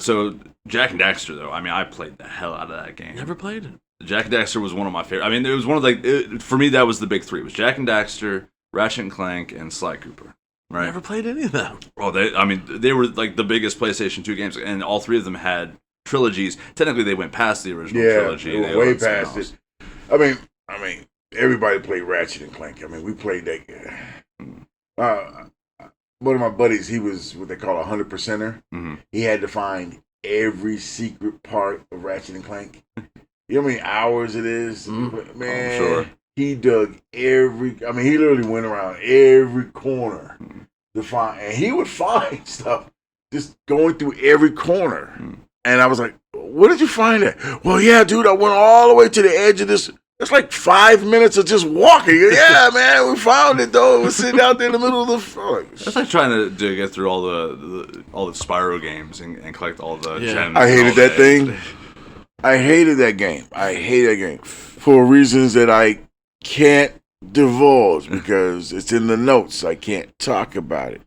so Jack and Daxter though, I mean, I played the hell out of that game. Never played it. Jack and Daxter was one of my favorite. I mean, it was one of for me that was the big three. It was Jack and Daxter, Ratchet and Clank, and Sly Cooper. Right? Never played any of them. Well, they were like the biggest PlayStation 2 games, and all three of them had trilogies. Technically, they went past the original trilogy. They way past it. I mean, everybody played Ratchet and Clank. I mean, we played that. uh, one of my buddies, he was what they call a 100%er. Mm-hmm. He had to find every secret part of Ratchet and Clank. You know how many hours it is? Mm. Man, I'm sure. he dug every. I mean, he literally went around every corner to find, and he would find stuff just going through every corner. And I was like, "Where did you find that?" Well, yeah, dude, I went all the way to the edge of this. It's like 5 minutes of just walking. Yeah, man, we found it though. It was sitting out there in the middle of the floor. That's like trying to get through all the Spyro games and collect all the gems. I hated all that thing. I hated that game. I hated that game for reasons that I can't divulge because it's in the notes. I can't talk about it.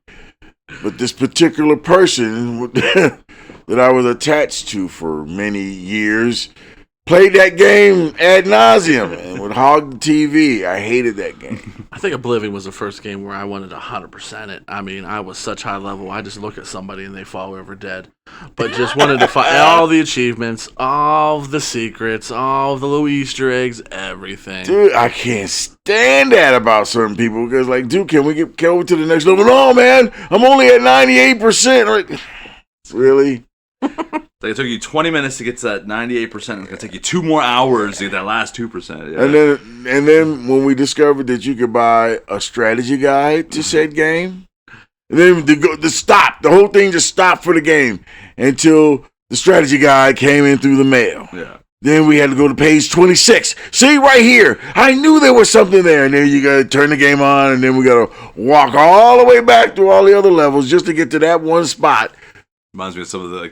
But this particular person that I was attached to for many years played that game ad nauseum and would hog the TV. I hated that game. I think Oblivion was the first game where I wanted 100% it. I mean, I was such high level. I just look at somebody and they fall over dead. But just wanted to find all the achievements, all the secrets, all the little Easter eggs, everything. Dude, I can't stand that about certain people because, like, dude, can we get over to the next level? No, man, I'm only at 98%. Like, really? Like it took you 20 minutes to get to that 98%. It's going to take you 2 more hours to get that last 2%. Yeah. And then when we discovered that you could buy a strategy guide to said game, and then the whole thing just stopped for the game until the strategy guide came in through the mail. Yeah. Then we had to go to page 26. See, right here, I knew there was something there. And then you got to turn the game on, and then we got to walk all the way back through all the other levels just to get to that one spot. Reminds me of some of the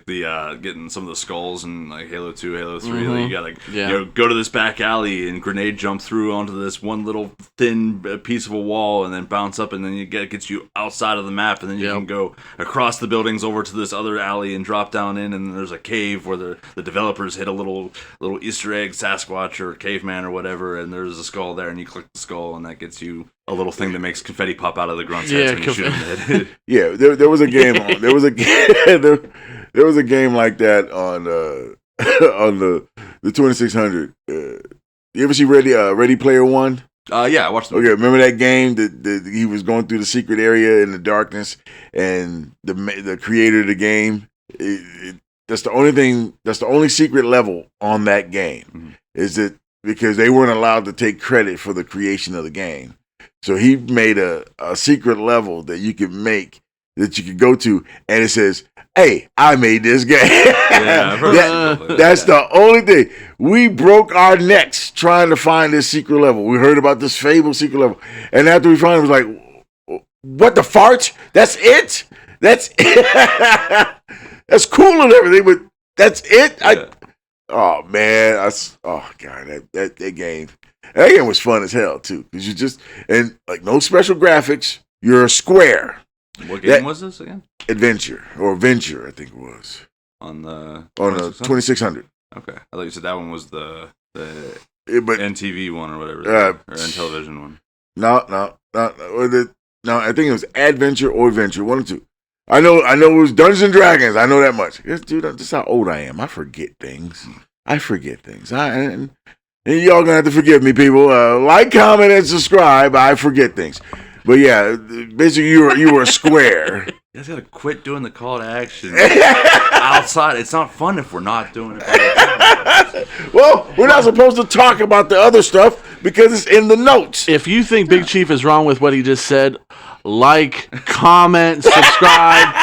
getting some of the skulls in like Halo 2, Halo 3. Like you gotta go to this back alley and grenade jump through onto this one little thin piece of a wall and then bounce up and then gets you outside of the map and then you can go across the buildings over to this other alley and drop down in and there's a cave where the developers hit a little Easter egg Sasquatch or caveman or whatever and there's a skull there and you click the skull and that gets you a little thing that makes confetti pop out of the grunt's heads when you shoot him in the head. Yeah, there was a game. There was a game like that on on the 2600. You ever see Ready Player One? Yeah, I watched the Okay, remember that game that he was going through the secret area in the darkness, and the creator of the game. That's the only secret level on that game is that because they weren't allowed to take credit for the creation of the game. So he made a secret level that you could make, that you could go to, and it says, "Hey, I made this game." Yeah, that's the only thing. We broke our necks trying to find this secret level. We heard about this fabled secret level, and after we found it, it was like, "What the fart? That's it? That's it? That's cool and everything, but that's it." Oh man, oh god, that game. That game was fun as hell too, because you just and like no special graphics. You're a square. What game was this again? Venture, I think it was on the 2600. Okay, I thought you said that one was the NTV one or whatever, or Intellivision one. No. I think it was Adventure or Venture, one or two. I know it was Dungeons and Dragons. I know that much. Dude, this is how old I am. I forget things. And y'all gonna have to forgive me, people. Like, comment, and subscribe. I forget things, but yeah, basically you were a square. You guys gotta quit doing the call to action outside. It's not fun if we're not doing it. Well, we're not supposed to talk about the other stuff because it's in the notes. If you think Big Chief is wrong with what he just said, like, comment, subscribe.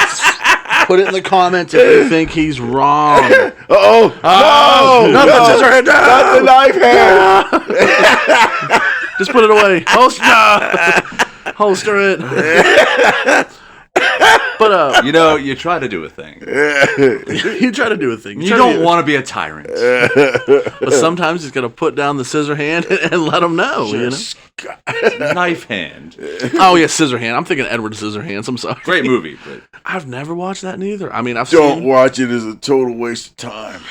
Put it in the comments if you think he's wrong. No, not the scissor hand, not the knife hand. Just put it away. Holster it. But you try to do a thing. You try to do a thing. You don't want to be a tyrant. But sometimes he's got to put down the scissor hand and let him know. Knife hand. Oh yeah, scissor hand. I'm thinking Edward Scissorhands. I'm sorry. Great movie, but I've never watched that neither. I mean, Don't watch it. It's a total waste of time.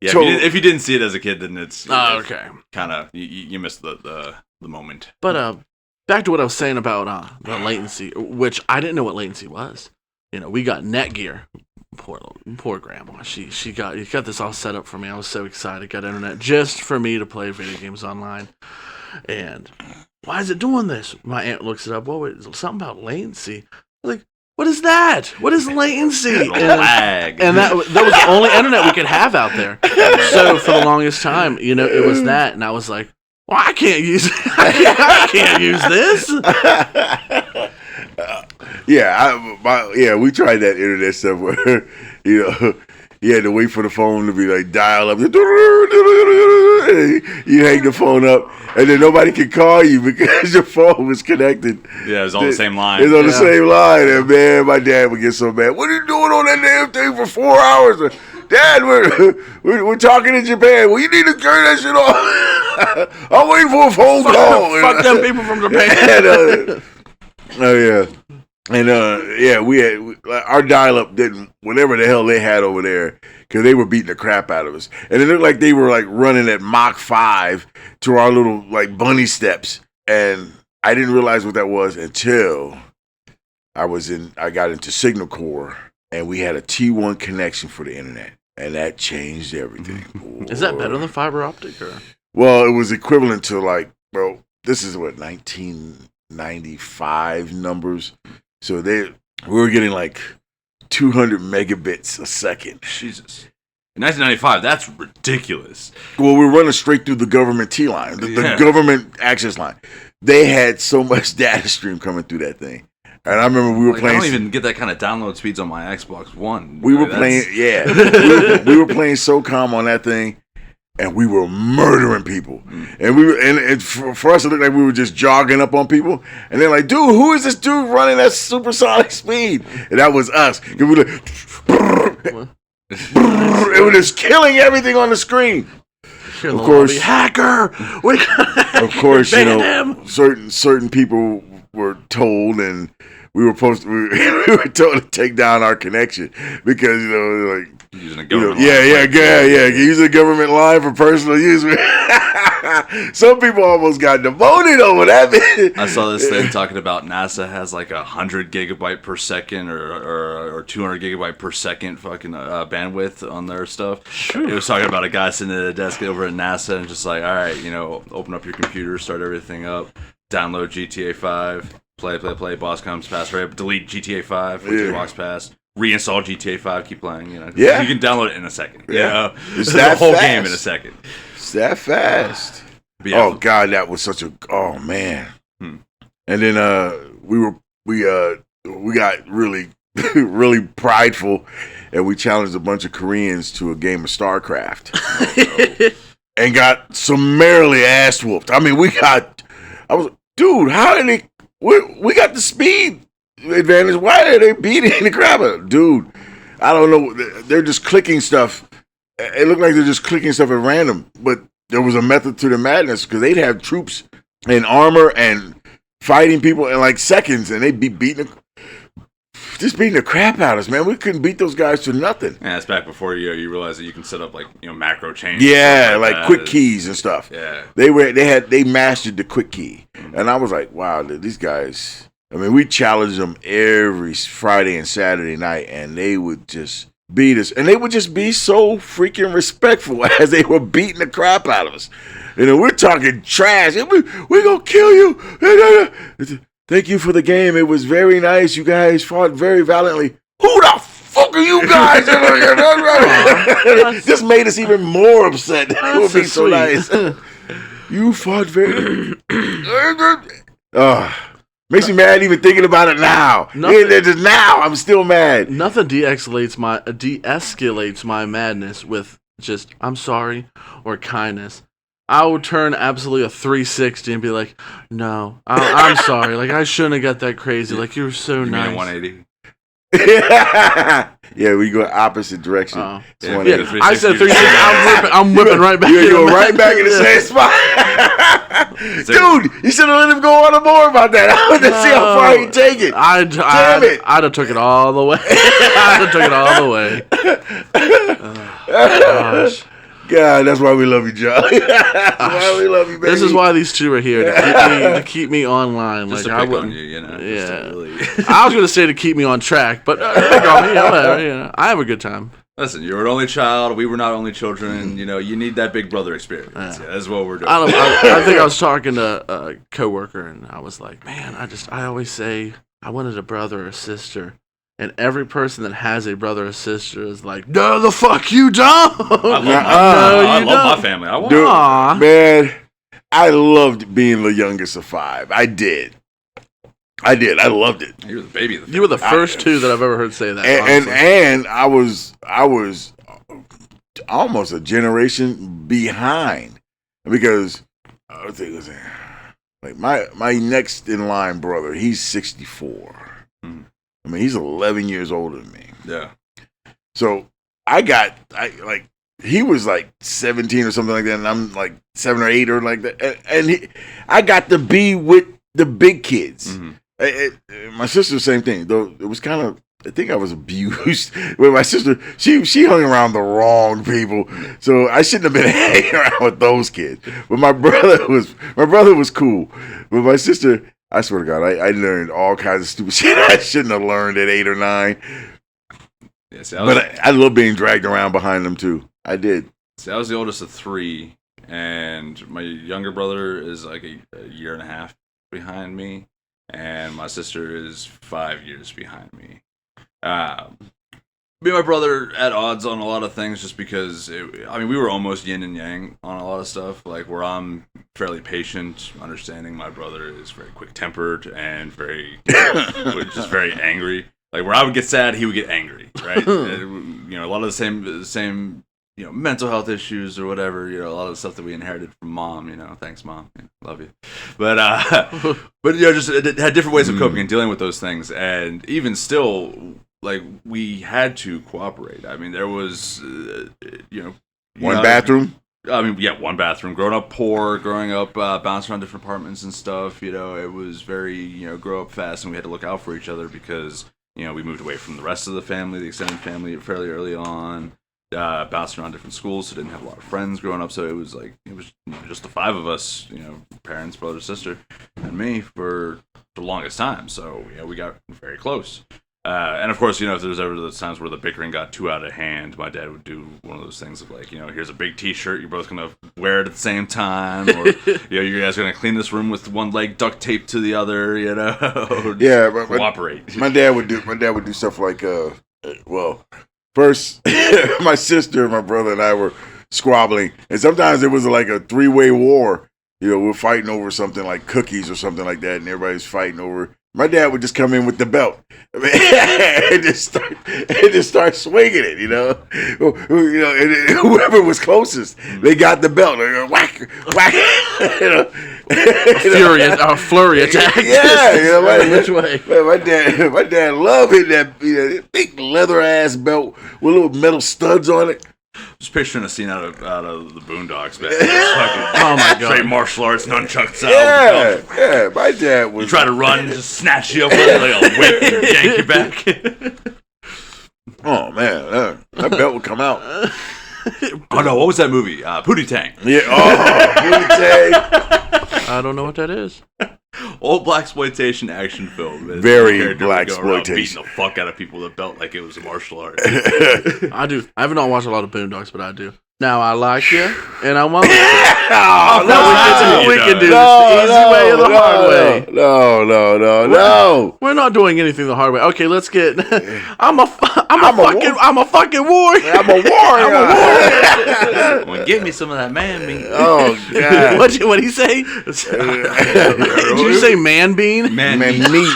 Yeah, if you didn't see it as a kid, then it's okay. Kind of you missed the moment. But back to what I was saying about the latency, which I didn't know what latency was. We got Netgear. Poor grandma. She got this all set up for me. I was so excited. Got internet just for me to play video games online. And why is it doing this? My aunt looks it up. Well, it's something about latency. I was like, what is that? What is latency? Lag. And that was the only internet we could have out there. So for the longest time, it was that, and I was like, well, I can't use this. We tried that internet stuff where, you had to wait for the phone to be like dial up. You hang the phone up, and then nobody could call you because your phone was connected. Yeah, it was on the same line. It was on the same line, and man, my dad would get so mad. What are you doing on that damn thing for 4 hours? Dad, we're talking in Japan. Well, you need to turn that shit off. I'm waiting for a phone call. Fuck them people from Japan. We had our dial-up didn't whatever the hell they had over there because they were beating the crap out of us, and it looked like they were like running at Mach 5 to our little like bunny steps, and I didn't realize what that was until I got into Signal Corps, and we had a T1 connection for the internet, and that changed everything. Is that better than fiber optic or? Well, it was equivalent to like, bro, this is what 1995 numbers. So we were getting like 200 megabits a second. Jesus. In 1995, that's ridiculous. Well, we're running straight through the government T line, the government access line. They had so much data stream coming through that thing. And I remember we were playing. I don't even get that kind of download speeds on my Xbox One. We were playing, we were playing SOCOM on that thing. And we were murdering people, and for us it looked like we were just jogging up on people. And they're like, "Dude, who is this dude running at supersonic speed?" And that was us. And we were like, it was just killing everything on the screen. Of course, hacker. Of course, certain people were told, and we were told to take down our connection because like. Using a government line. Using a government line for personal use. Some people almost got demoted over that. I saw this thing talking about NASA has like 100 gigabyte per second or 200 gigabyte per second fucking bandwidth on their stuff. It was talking about a guy sitting at a desk over at NASA and just like, all right, open up your computer, start everything up, download GTA 5, play, boss comes, pass, right, delete GTA 5, walks past. Reinstall GTA 5, keep playing. You can download it in a second. Yeah, it's that whole game in a second. It's that fast. Oh God, that was such a man. And then we got really really prideful, and we challenged a bunch of Koreans to a game of StarCraft, and got summarily ass whooped. I mean, dude, how did they? We got the speed advantage. Why are they beating the crap out of it? Dude, I don't know. They're just clicking stuff. It looked like they're just clicking stuff at random, but there was a method to the madness because they'd have troops in armor and fighting people in like seconds, and they'd be beating the crap out of us, man. We couldn't beat those guys to nothing. Yeah, it's back before you realize that you can set up like macro changes. Yeah, like quick keys and stuff. Yeah, they mastered the quick key, and I was like, wow, these guys. I mean, we challenged them every Friday and Saturday night, and they would just beat us. And they would just be so freaking respectful as they were beating the crap out of us. We're talking trash. We're going to kill you. Thank you for the game. It was very nice. You guys fought very valiantly. Who the fuck are you guys? Just made us even more upset. It would be so nice. You fought very... Makes me mad even thinking about it now. Now I'm still mad. Nothing de-escalates my madness with just I'm sorry or kindness. I would turn absolutely a 360 and be like, no, I'm sorry. Like I shouldn't have got that crazy. Like you were so nice. Mean a 180. Yeah, we go opposite direction. I said 360. I'm whipping right back. You're going right back in the same spot. Dude, you should have let him go on more about that. I want to see how far he take it. I'd have took it all the way. Gosh. God, that's why we love you, John. That's why we love you, baby. This is why these two are here to keep me online. Just like to pick I on you, Yeah. I was going to say to keep me on track, but pick on me, whatever. I have a good time. Listen, you were an only child. We were not only children. You know, you need that big brother experience. Yeah, that's what we're doing. I think I was talking to a coworker, and I was like, man, I always say I wanted a brother or sister. And every person that has a brother or sister is like, no, the fuck you don't. I love my family. I want Dude, man, I loved being the youngest of 5. I did. I loved it. You were the baby of the family. You were the first two that I've ever heard say that. And I was almost a generation behind because I think it was like my next in line brother. He's 64. I mean, he's 11 years older than me. Yeah. So he was like 17 or something like that, and I'm like 7 or 8 or like that, and I got to be with the big kids. My sister, same thing. Though it was kind of, I think I was abused with my sister. She hung around the wrong people, so I shouldn't have been hanging around with those kids. But my brother was cool. But my sister, I swear to God, I learned all kinds of stupid shit I shouldn't have learned at 8 or 9. Yeah, but I love being dragged around behind them too. I did. See, I was the oldest of 3, and my younger brother is like a year and a half behind me, and my sister is 5 years behind me. Me and my brother at odds on a lot of things just because, we were almost yin and yang on a lot of stuff. Like, where I'm fairly patient, understanding, my brother is very quick-tempered and just very angry. Like, where I would get sad, he would get angry, right? A lot of the same mental health issues or whatever, a lot of the stuff that we inherited from mom, thanks mom, love you. But just it had different ways of coping and dealing with those things. And even still, like, we had to cooperate. I mean, there was, one bathroom. One bathroom. Growing up poor, bouncing around different apartments and stuff, it was very, grow up fast, and we had to look out for each other because, we moved away from the rest of the family, the extended family, fairly early on. Bounced around different schools, so didn't have a lot of friends growing up. So it was just the 5 of us, parents, brother, sister, and me for the longest time. So we got very close. And of course, if there's ever those times where the bickering got too out of hand, my dad would do one of those things of like, here's a big T-shirt, you're both gonna wear it at the same time, or you guys are gonna clean this room with one leg duct taped to the other, Yeah, but cooperate. My dad would do stuff like, first, my sister and my brother and I were squabbling, and sometimes it was like a 3-way war. We're fighting over something like cookies or something like that, and everybody's fighting over. My dad would just come in with the belt, and just start swinging it. And whoever was closest, they got the belt. They go, whack, whack. A flurry attack. Yeah, which way? My dad loved hitting that big leather ass belt with little metal studs on it. Just picturing a scene out of the Boondocks, man. Oh my god! Straight martial arts, nunchuck style. Yeah. My dad was. You try to run, just snatch you up with a whip and yank you back. Oh man, that belt would come out. Oh no, what was that movie? Pootie Tang. Yeah. Oh, Pootie Tang. I don't know what that is. Old blaxploitation action film. Very blaxploitation. Beating the fuck out of people with a belt like it was a martial art. I do. I have not watched a lot of Boondocks, but I do. Now I like you, and I want you. We can do this the easy way or the hard way. No. We're not doing anything the hard way. Okay, let's get. I'm a fucking warrior. I'm a warrior. Well, give me some of that man meat. Oh god. What'd he say? Did you say man bean? Man meat.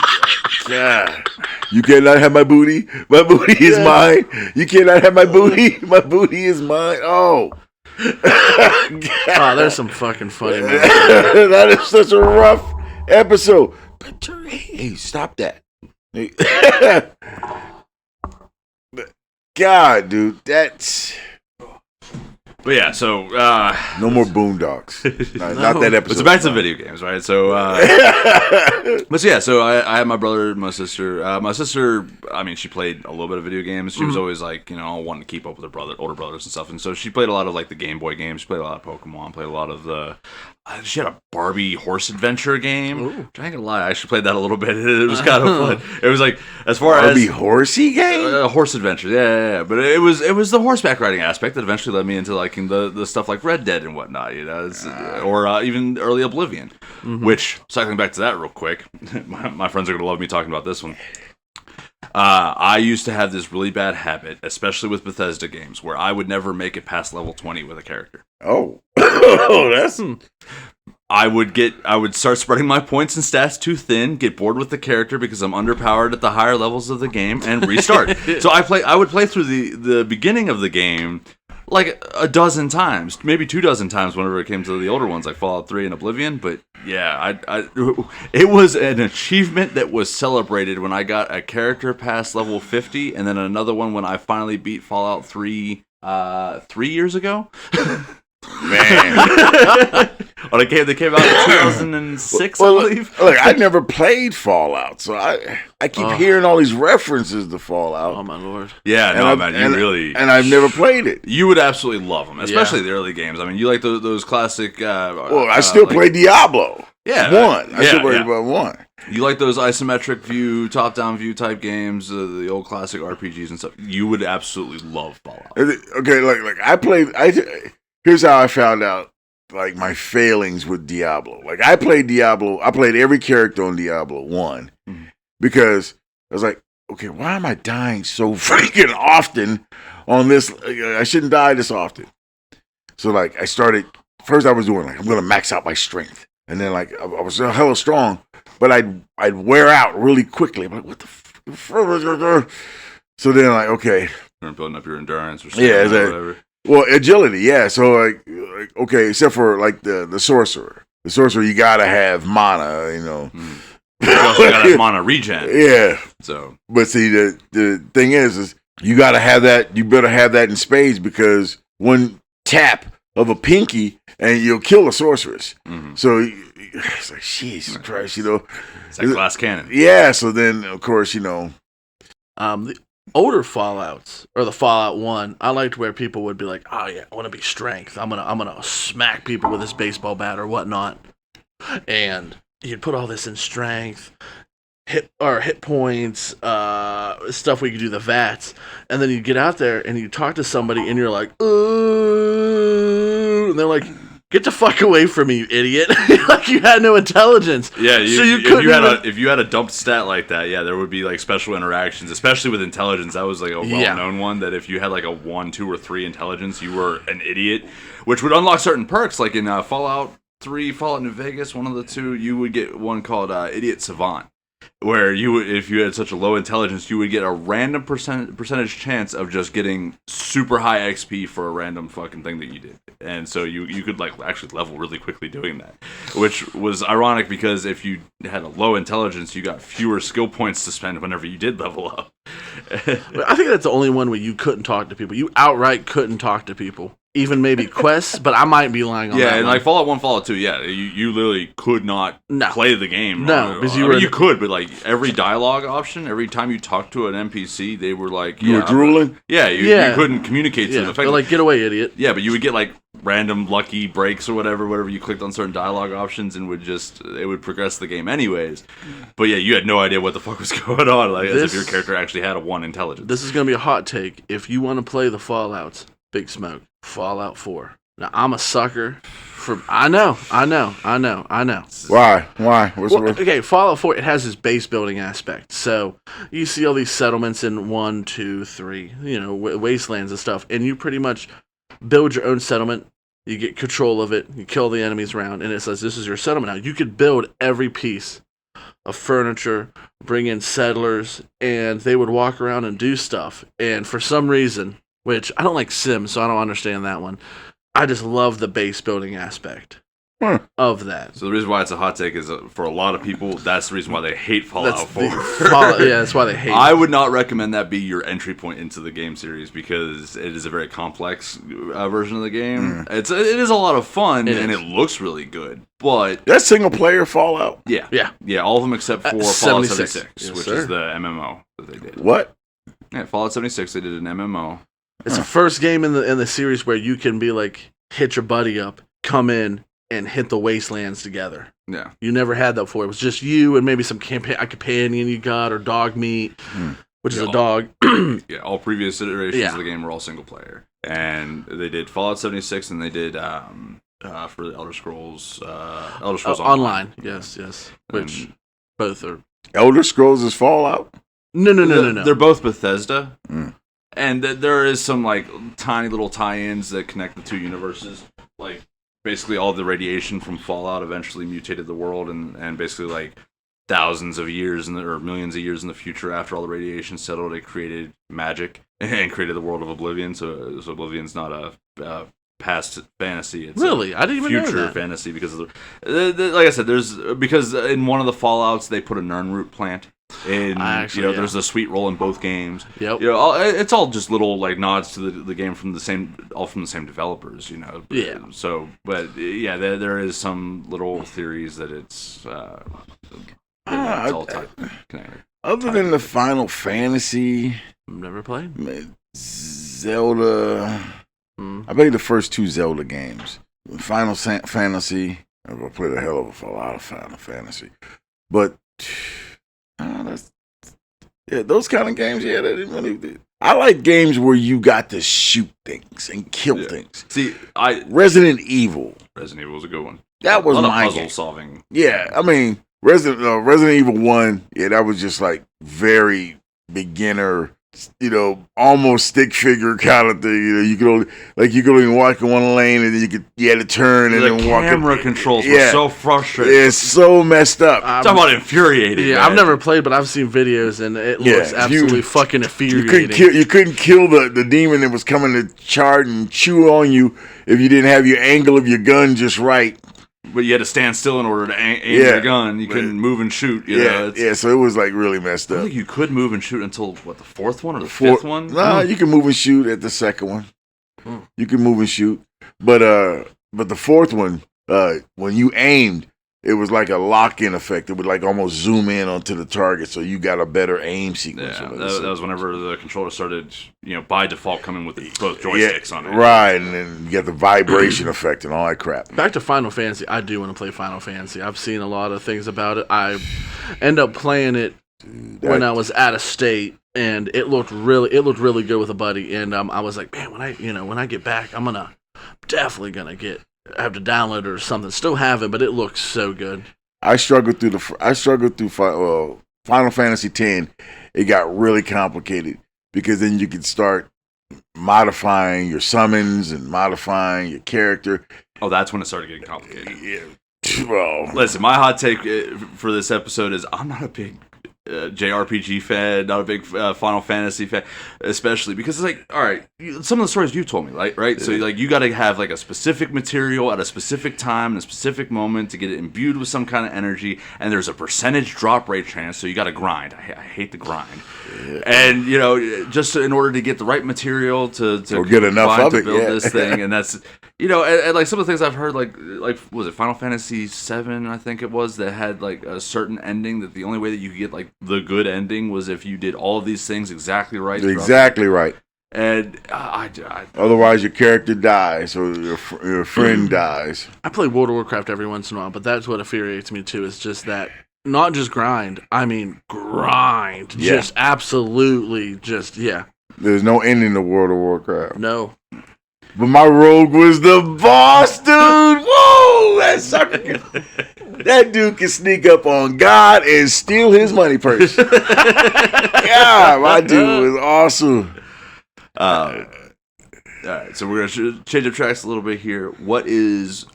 God. You cannot have my booty. My booty is mine. You cannot have my booty. My booty is mine. Oh. Oh, there's some fucking funny movies. That is such a rough episode. But hey, stop that. God, dude, that's. But yeah, so no more Boondocks. Not that episode. It's back to video games, right? So, I had my brother and my sister. My sister, she played a little bit of video games. She was always like, wanting to keep up with her older brothers and stuff. And so she played a lot of like the Game Boy games. She played a lot of Pokemon. Played a lot of the she had a Barbie horse adventure game. Ooh. I ain't gonna lie, I actually played that a little bit. It was kind of fun. It was like, as far Barbie as horsey game? horse adventure, yeah. But it was the horseback riding aspect that eventually led me into liking the stuff like Red Dead and whatnot, or even early Oblivion. Which, cycling back to that real quick, my friends are gonna love me talking about this one. I used to have this really bad habit, especially with Bethesda games, where I would never make it past level 20 with a character. Oh, that's... I would start spreading my points and stats too thin, get bored with the character because I'm underpowered at the higher levels of the game, and restart. So I would play through the beginning of the game like a dozen times, maybe 24 times whenever it came to the older ones like Fallout 3 and Oblivion. But yeah, it was an achievement that was celebrated when I got a character past level 50, and then another one when I finally beat Fallout 3 3 years ago. Man. On a game that came out in 2006, I believe. Look, I never played Fallout, so I keep hearing all these references to Fallout. Oh my lord! Yeah, and I've never played it. You would absolutely love them, especially the early games. I mean, you like those classic. I still play Diablo. Yeah, one. I still play about one. You like those isometric view, top-down view type games, the old classic RPGs and stuff. You would absolutely love Fallout. Okay, like I played. Here's how I found out, like, my failings with Diablo. Like, I played Diablo. I played every character on Diablo 1 because I was like, okay, why am I dying so freaking often on this? I shouldn't die this often. So, like, I started, first I was doing, like, I'm going to max out my strength. And then, like, I was hella strong, but I'd wear out really quickly. I'm like, what the fuck? So then, like, okay. You're building up your endurance or something. Yeah, or whatever. Well, agility, yeah. So, like, okay, except for, like, the sorcerer. The sorcerer, you gotta have mana, you know. You also gotta have mana regen. Yeah. So, but see, the thing is you gotta have that. You better have that in spades because one tap of a pinky and you'll kill a sorceress. So it's like, Jesus Christ, you know. It's like glass cannon. Yeah. So then, of course, you know. The older Fallouts, or the Fallout 1, I liked where people would be like, oh yeah, I want to be strength. I'm gonna smack people with this baseball bat or whatnot. And you'd put all this in strength, hit points, stuff where you could do the VATs, and then you get out there and you talk to somebody and you're like, ooh, and they're like, get the fuck away from me, you idiot. Like you had no intelligence. Yeah, so if you had a dumped stat like that, yeah, there would be like special interactions, especially with intelligence. That was like a well-known one, that if you had like a 1, 2, or 3 intelligence, you were an idiot, which would unlock certain perks. Like in Fallout 3, Fallout New Vegas, one of the two, you would get one called Idiot Savant, where you would, if you had such a low intelligence, you would get a random percentage chance of just getting super high XP for a random fucking thing that you did. And so you could like actually level really quickly doing that, which was ironic because if you had a low intelligence, you got fewer skill points to spend whenever you did level up. I think that's the only one where you couldn't talk to people. You outright couldn't talk to people. Even maybe quests, but I might be lying on that. Yeah, and one. like Fallout 1, Fallout 2, yeah, you literally could not play the game. No, because you could, but like every dialogue option, every time you talked to an NPC, they were like, you were drooling? Yeah, you couldn't communicate to them effectively. They're like, get away, idiot. Yeah, but you would get like random lucky breaks or whatever you clicked on certain dialogue options, and it would progress the game anyways. But yeah, you had no idea what the fuck was going on, like as if your character actually had a 1 intelligence. This is gonna be a hot take. If you want to play the Fallouts, Big Smoke, Fallout 4. Now I'm a sucker for. I know. Why? Okay, Fallout 4. It has this base building aspect. So you see all these settlements in 1, 2, 3. You know, wastelands and stuff, and you pretty much build your own settlement. You get control of it. You kill the enemies around, and it says this is your settlement now. You could build every piece of furniture, bring in settlers, and they would walk around and do stuff. And for some reason, which I don't like Sims, so I don't understand that one, I just love the base building aspect of that. So the reason why it's a hot take is for a lot of people, that's the reason why they hate Fallout 4. That's why they hate it. I would not recommend that be your entry point into the game series because it is a very complex version of the game. It is a lot of fun and it looks really good, but that's single player Fallout. Yeah, all of them except for Fallout 76, which is the MMO that they did. What? Yeah, Fallout 76, they did an MMO. It's the first game in the series where you can be like, hit your buddy up, come in, and hit the wastelands together. Yeah. You never had that before. It was just you and maybe some companion you got or dog meat, which is a dog. Yeah, all previous iterations of the game were all single player. And they did Fallout 76 and they did for the Elder Scrolls Online. Yes. Which both are. Elder Scrolls is Fallout? No. They're both Bethesda. And there is some like tiny little tie-ins that connect the two universes. Like basically all the radiation from Fallout eventually mutated the world, and basically like thousands of years or millions of years in the future, after all the radiation settled, it created magic and created the world of Oblivion. So Oblivion's not a past fantasy. It's really, I didn't even know future that. fantasy because of the like I said, because in one of the Fallouts they put a Nirnroot plant. And there's a sweet roll in both games. Yep. It's all just little like nods to the game from the same developers. Yeah. So, but yeah, there is some little theories that it's all connected. Other than the Final Fantasy, I've never played Zelda. I played the first 2 Zelda games. Final Fantasy. I played a hell of a lot of Final Fantasy, but. Those kind of games. Yeah, they didn't really. I like games where you got to shoot things and kill things. See, Resident Evil. Resident Evil was a good one. That was my puzzle game. Solving. Yeah, I mean Resident Evil 1. Yeah, that was just like very beginner. Almost stick figure kind of thing. You could only walk in one lane, and then you had to turn and then walk. The camera controls were so frustrating. It's so messed up. Talk about infuriating. Yeah, man. I've never played, but I've seen videos, and it looks absolutely fucking infuriating. You couldn't kill the demon that was coming to charge and chew on you if you didn't have your angle of your gun just right. But you had to stand still in order to aim your gun. You couldn't move and shoot. So it was like really messed I up. think you could move and shoot until the 4th one or the 5th one. Nah, you can move and shoot at the 2nd one. You can move and shoot, but the 4th one, when you aimed, it was like a lock-in effect. It would like almost zoom in onto the target, so you got a better aim sequence. Yeah, that was whenever the controller started, by default coming with both joysticks on it. Right, and then you got the vibration effect and all that crap. Back to Final Fantasy, I do want to play Final Fantasy. I've seen a lot of things about it. I end up playing it when I was out of state, and it looked really good with a buddy. And I was like, man, when I get back, I'm definitely gonna have to download it or something. Still have it, but it looks so good. I struggled through Final Fantasy X. It got really complicated because then you could start modifying your summons and modifying your character. Oh, that's when it started getting complicated. Yeah. Well, listen, my hot take for this episode is I'm not a big JRPG fan, not a big Final Fantasy fan, especially because it's like, all right, some of the stories you told me, right? So like you got to have like a specific material at a specific time and a specific moment to get it imbued with some kind of energy, and there's a percentage drop rate chance, so you got to grind. I hate the grind, and just in order to get the right material to or get enough of to it, build this thing, and that's. And like some of the things I've heard, like was it Final Fantasy VII? I think it was that had like a certain ending that the only way that you could get like the good ending was if you did all of these things exactly right. Exactly right. And otherwise your character dies or your friend dies. I play World of Warcraft every once in a while, but that's what infuriates me too. Is just that not just grind. I mean grind. Yeah. Just absolutely just There's no ending to World of Warcraft. No. But my rogue was the boss, dude. Whoa, that sucker. That dude can sneak up on God and steal his money purse. Yeah, my dude was awesome. All right, so we're gonna change up tracks a little bit here. What is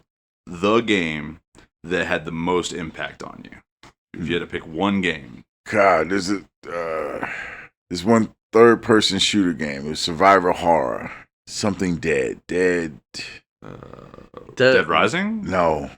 the game that had the most impact on you? If you had to pick one game. God, there's this one third-person shooter game. It was survival horror. Something Dead Rising? No.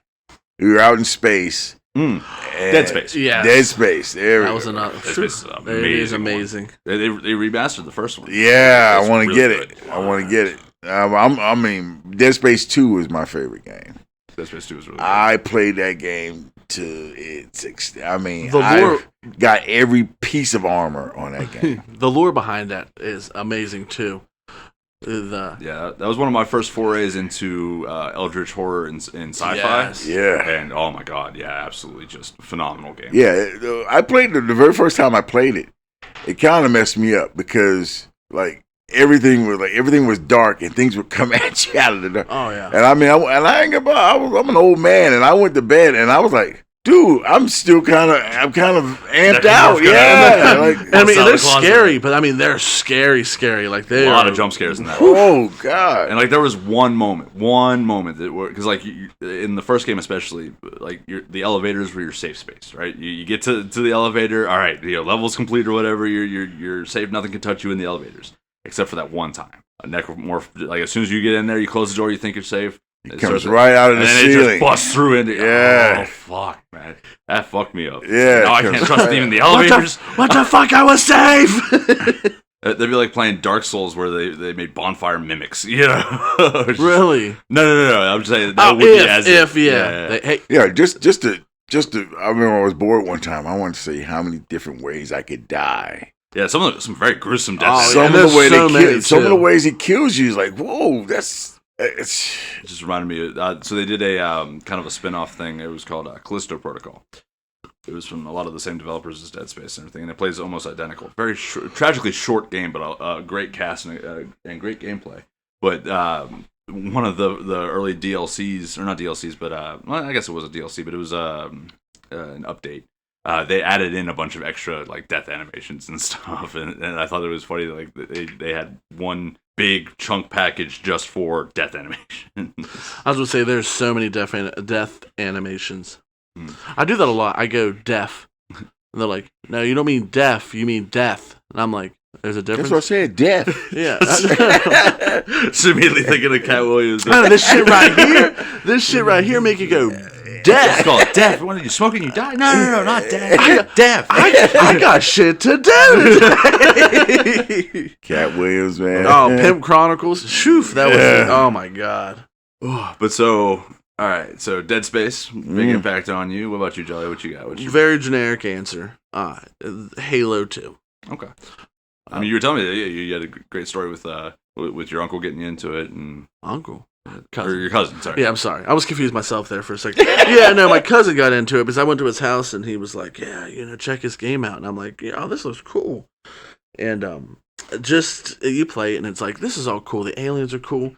We were out in space. Dead Space. Yeah. Dead Space. There we That was go. another. Dead Space is amazing. It is amazing. They remastered the first one. Yeah, It's I want to really get it. good. I want to get it. I mean, Dead Space 2 is my favorite game. Dead Space 2 was really good. I played that game to its extent. I mean, The lore- I got every piece of armor on that game. The lore behind that is amazing too. That was one of my first forays into eldritch horror and sci-fi. Yes. Yeah. And oh my god, yeah, absolutely just phenomenal game. Yeah, I played the very first time I played it. It kind of messed me up because like everything was dark and things would come at you out of the dark. Oh yeah. And I mean, I'm an old man, and I went to bed and I was like, dude, I'm kind of amped out. Yeah. Like, I mean, they're scary, but I mean, they're scary. Like a lot of jump scares in that. Oh god! And like there was one moment that because like in the first game especially, like the elevators were your safe space, right? You get to the elevator, all right, level's complete or whatever, you're safe, nothing can touch you in the elevators except for that one time. A necromorph, like as soon as you get in there, you close the door, you think you're safe. It comes right out of the ceiling. And then it just busts through into Yeah. Oh, fuck, man. That fucked me up. Yeah. Now I can't trust even the elevators. What the fuck? I was safe! They'd be like playing Dark Souls where they made bonfire mimics. Really? No. I'm just saying that would be as if. Yeah, just to. I remember I was bored one time. I wanted to see how many different ways I could die. Yeah, some very gruesome deaths. Some of the ways he kills you is like, whoa, it just reminded me of, so they did a kind of a spin-off thing. It was called Callisto Protocol. It was from a lot of the same developers as Dead Space and everything, and it plays almost identical. Very tragically short game, but a great cast and great gameplay. But one of the early DLCs, or not DLCs, but I guess it was a DLC, but it was an update. They added in a bunch of extra like death animations and stuff, and I thought it was funny that like they had one big chunk package just for death animation. I was gonna say there's so many death animations. I do that a lot. I go deaf, and they're like, "No, you don't mean deaf. You mean death." And I'm like, "There's a difference." That's what I said. Death. Yeah. Just immediately thinking of Cat Williams. This shit right here make you go deaf. It's called deaf. When are you smoking? You die? No, not deaf. Deaf. I got shit to do. Cat Williams, man. Oh, Pimp Chronicles. Shoof, that was. Oh my god. But so, all right. So Dead Space, big impact on you. What about you, Jolly? What you got? Very generic answer. Halo 2. Okay. I mean, you were telling me that you had a great story with your uncle getting you into it, and uncle. Cousin. Or your cousin, sorry. Yeah, I'm sorry. I was confused myself there for a second. Yeah, no, my cousin got into it because I went to his house and he was like, yeah, check his game out. And I'm like, yeah, this looks cool. And just, you play it and it's like, this is all cool. The aliens are cool.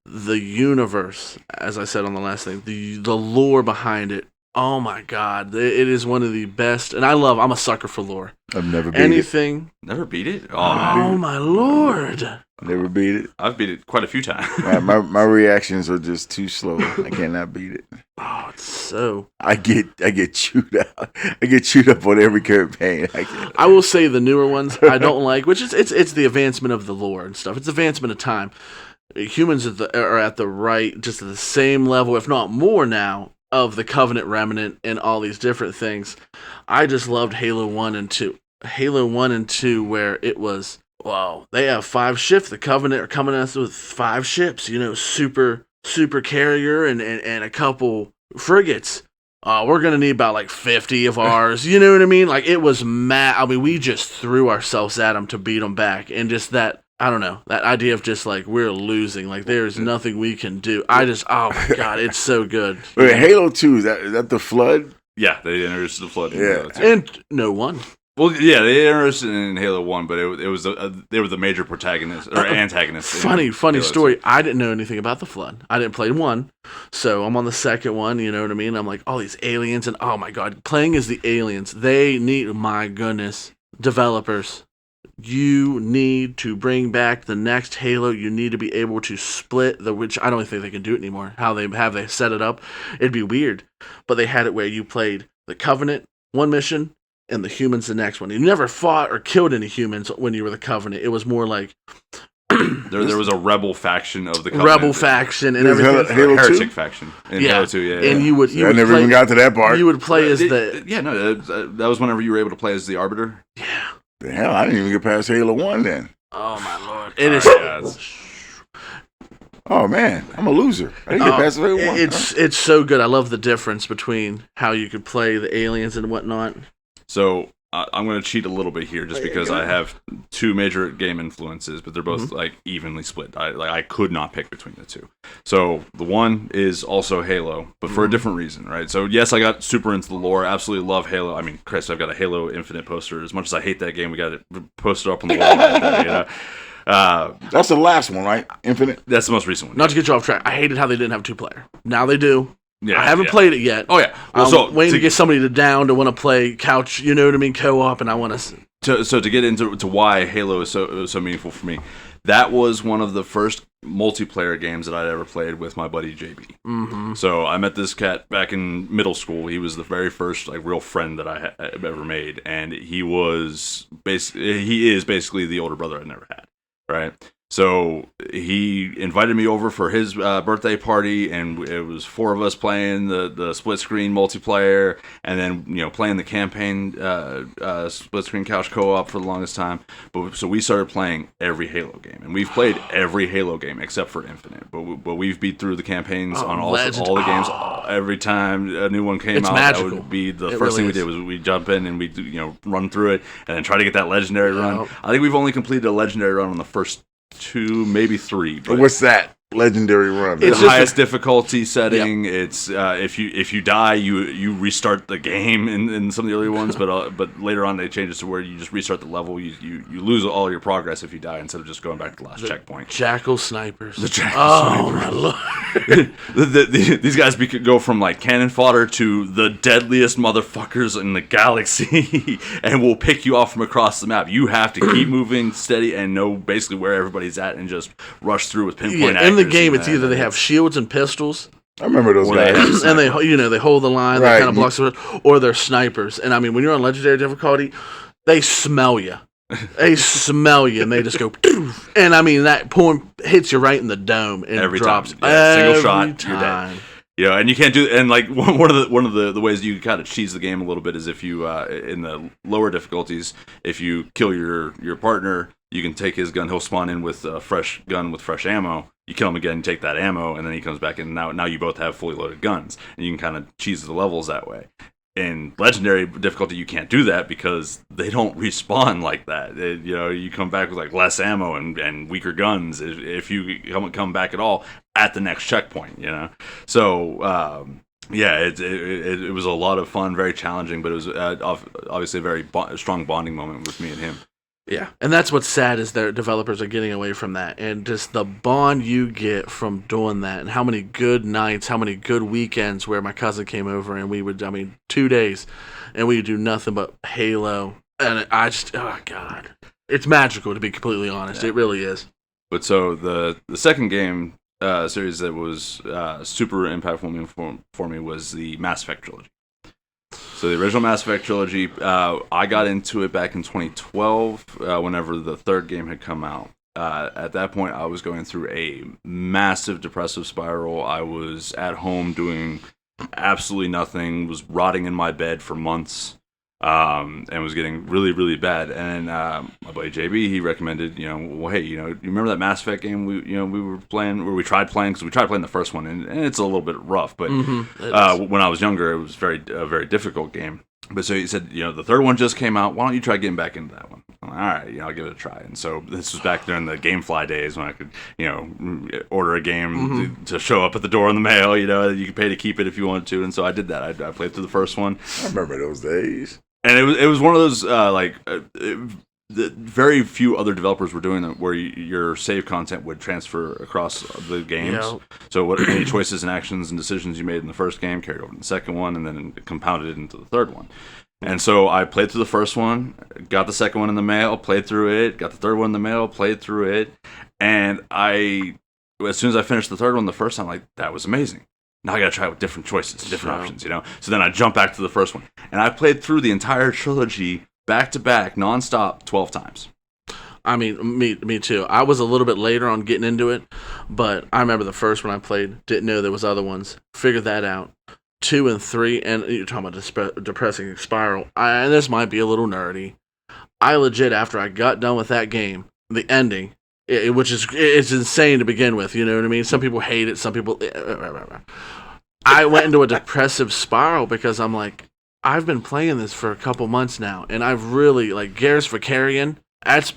The universe, as I said on the last thing, the lore behind it, oh my God. It is one of the best. And I'm a sucker for lore. I've never beat it. Never beat it? Oh my Lord. Never beat it. I've beat it quite a few times. my reactions are just too slow. I cannot beat it. Oh, it's so. I get chewed out. I get chewed up on every campaign. I will say the newer ones I don't like, which is it's the advancement of the lore and stuff. It's advancement of time. Humans are at the right, just at the same level, if not more now, of the Covenant Remnant and all these different things. I just loved Halo 1 and 2. Halo 1 and 2, where it was. Wow, they have 5 ships. The Covenant are coming at us with 5 ships. Super carrier and a couple frigates. We're gonna need about like 50 of ours. You know what I mean? Like it was mad. I mean, we just threw ourselves at them to beat them back, and just that. I don't know, that idea of just like we're losing. Like there's nothing we can do. Oh my God, it's so good. Wait, Halo 2 is that the flood? Yeah, they introduced the flood. Yeah, and no one. Well, yeah, they introduced it in Halo 1, but it was they were the major protagonists or antagonists. Funny story. 2. I didn't know anything about the flood. I didn't play 1, so I'm on the second one. You know what I mean? I'm like, all these aliens, and oh my God, playing as the aliens. They need, my goodness, developers. You need to bring back the next Halo. You need to be able to split which I don't think they can do it anymore. How they set it up, it'd be weird. But they had it where you played the Covenant one mission and the humans the next one. You never fought or killed any humans when you were the Covenant. It was more like there was a rebel faction of the Covenant. Rebel faction and everything. Halo heretic faction in Halo 2. Yeah, and you would never even got to that part. You would play as that was whenever you were able to play as the Arbiter. Yeah. The hell, I didn't even get past Halo 1 then. Oh my Lord. It is. Oh man, I'm a loser. I didn't get past Halo 1. It's so good. I love the difference between how you could play the aliens and whatnot. So I'm going to cheat a little bit here just because I have two major game influences, but they're both like evenly split. I could not pick between the two. So the one is also Halo, but for a different reason, right? So yes, I got super into the lore. Absolutely love Halo. I mean, Chris, I've got a Halo Infinite poster. As much as I hate that game, we got it posted up on the wall right there, you know? That's the last one, right? Infinite? That's the most recent one. Not to get you off track, I hated how they didn't have 2-player. Now they do. Yeah, I haven't played it yet. Oh, yeah. Well, I'm waiting to get somebody to down to want to play couch, you know what I mean, co-op, and I want to... So to get into why Halo is so meaningful for me, that was one of the first multiplayer games that I'd ever played with my buddy JB. Mm-hmm. So I met this cat back in middle school. He was the very first like real friend that I have ever made, and he is basically the older brother I never had, right? So he invited me over for his birthday party, and it was 4 of us playing the split screen multiplayer, and then playing the campaign split screen couch co-op for the longest time. But so we started playing every Halo game, and we've played every Halo game except for Infinite. But we've beat through the campaigns on all the games. Every time a new one came out, magical. That would be the first thing we did was we jump in and we run through it and then try to get that legendary run. I think we've only completed a legendary run on the first 2, maybe 3. But what's that legendary run? It's the highest difficulty setting. Yep. It's if you die, you restart the game in some of the earlier ones, but later on they changed it to where you just restart the level. You lose all your progress if you die instead of just going back to the last checkpoint. Jackal snipers. The Jackal snipers. My lord. These guys go from like cannon fodder to the deadliest motherfuckers in the galaxy, and will pick you off from across the map. You have to keep moving steady and know basically where everybody's at and just rush through with pinpoint accuracy. In the game, it's either they have shields and pistols. I remember those guys. And they hold the line, right. They kind of blocks it, or they're snipers. And I mean, when you're on legendary difficulty, they smell you. They smell you, and they just go. And I mean, that point hits you right in the dome and every drops. Time. Yeah, single shot, time. You're dead. Yeah, and you can't do, and like one of the ways you kind of cheese the game a little bit is if you in the lower difficulties, if you kill your partner, you can take his gun. He'll spawn in with a fresh gun with fresh ammo. You kill him again, you take that ammo, and then he comes back in. Now you both have fully loaded guns, and you can kind of cheese the levels that way. In legendary difficulty, you can't do that because they don't respawn like that. You come back with like less ammo and weaker guns if you come back at all at the next checkpoint. So it was a lot of fun, very challenging, but it was obviously a very strong bonding moment with me and him. Yeah, and that's what's sad is their developers are getting away from that, and just the bond you get from doing that, and how many good nights, how many good weekends where my cousin came over and we would, 2 days, and we would do nothing but Halo, and I just, oh God, it's magical to be completely honest, It really is. But so the second game series that was super impactful for me was the Mass Effect trilogy. So the original Mass Effect trilogy, I got into it back in 2012, whenever the third game had come out. At that point, I was going through a massive depressive spiral. I was at home doing absolutely nothing, was rotting in my bed for months, and was getting really, really bad. And my buddy JB, he recommended, well, hey, you remember that Mass Effect game we were playing, or we tried playing, because we tried playing the first one, and it's a little bit rough, but when I was younger, it was a very difficult game. But so he said, the third one just came out. Why don't you try getting back into that one? I'm like, all right, I'll give it a try. And so this was back during the GameFly days when I could, order a game to show up at the door in the mail. You could pay to keep it if you wanted to. And so I did that. I played through the first one. I remember those days. And it was one of those very few other developers were doing it, where your save content would transfer across the games. Yeah. So any choices and actions and decisions you made in the first game carried over to the second one, and then compounded it into the third one. And so I played through the first one, got the second one in the mail, played through it, got the third one in the mail, played through it, and as soon as I finished the third one the first time, like, that was amazing. Now I gotta try it with different choices, different options, So then I jumped back to the first one, and I played through the entire trilogy back to back, nonstop, 12 times. I mean, me too. I was a little bit later on getting into it, but I remember the first one I played, didn't know there was other ones. Figured that out. 2 and 3, and you're talking about depressing spiral. And this might be a little nerdy. I legit, after I got done with that game, the ending, it's insane to begin with. You know what I mean? Some people hate it. Some people. I went into a depressive spiral because I'm like, I've been playing this for a couple months now, and I've really like Garrus Vicarian. That's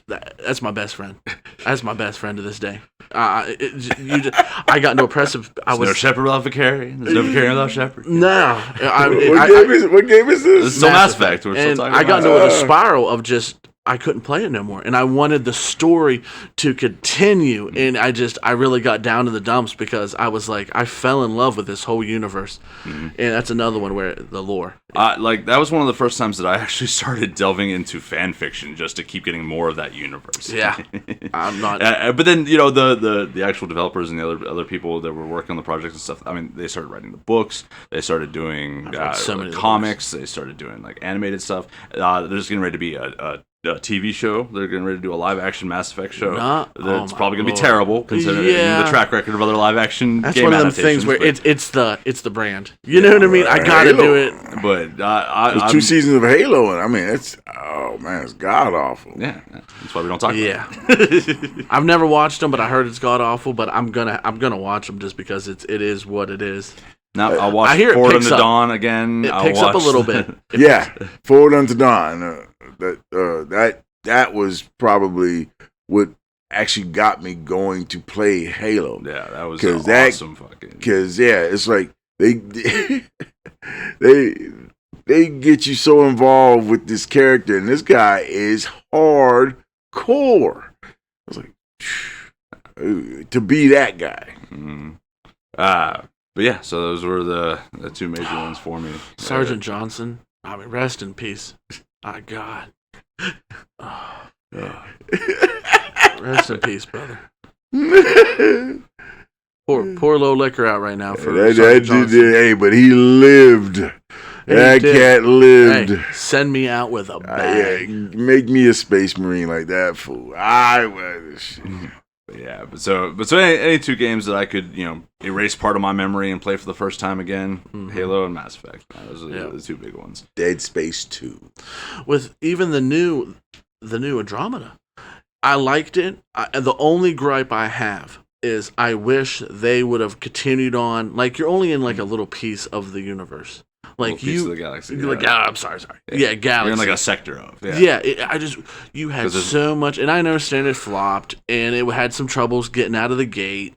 my best friend. That's my best friend to this day. I got no oppressive. There's no Shepherd without Vicarian. There's no Vicarian without Shepherd. No. What game is this? It's still Mass Effect. We're still And talking I got about into a spiral of just I couldn't play it no more, and I wanted the story to continue, and I really got down in the dumps because I was like, I fell in love with this whole universe, and that's another one where the lore. Like that was one of the first times that I actually started delving into fan fiction just to keep getting more of that universe. Yeah, I'm not. But then the actual developers and the other people that were working on the project and stuff. I mean, they started writing the books. They started doing comics. They started doing like animated stuff. There's getting ready to be a TV show. They're getting ready to do a live action Mass Effect show. It's probably going to be terrible considering the track record of other live action That's game one of them adaptations. things where it's the brand. You know what I mean? I gotta do it. But there's 2 seasons of Halo, and I mean it's god awful. Yeah, that's why we don't talk. About it. I've never watched them, but I heard it's god awful. But I'm gonna watch them just because it is what it is. Now I'll watch Forward Unto Dawn again. It picks up a little bit. Forward Unto Dawn. That was probably what actually got me going to play Halo. Yeah, that was awesome fucking. Because it's like they get you so involved with this character, and this guy is hardcore. I was like, to be that guy. Mm-hmm. But yeah, so those were the 2 major ones for me. Sergeant Johnson. I mean, rest in peace. My God. Rest in peace, brother. Poor low liquor out right now for Sergeant Johnson. Hey, but he lived. That cat lived. Hey, send me out with a bag. Make me a space marine like that, fool. I was. Yeah, but so any 2 games that I could erase part of my memory and play for the first time again, Halo and Mass Effect. Those are the 2 big ones. Dead Space 2. With even the new Andromeda, I liked it. The only gripe I have is I wish they would have continued on. Like you're only in like a little piece of the universe. Like piece of the galaxy. You're like, I'm sorry. Yeah, galaxy. You're in like a sector of. You had so much, and I understand it flopped, and it had some troubles getting out of the gate,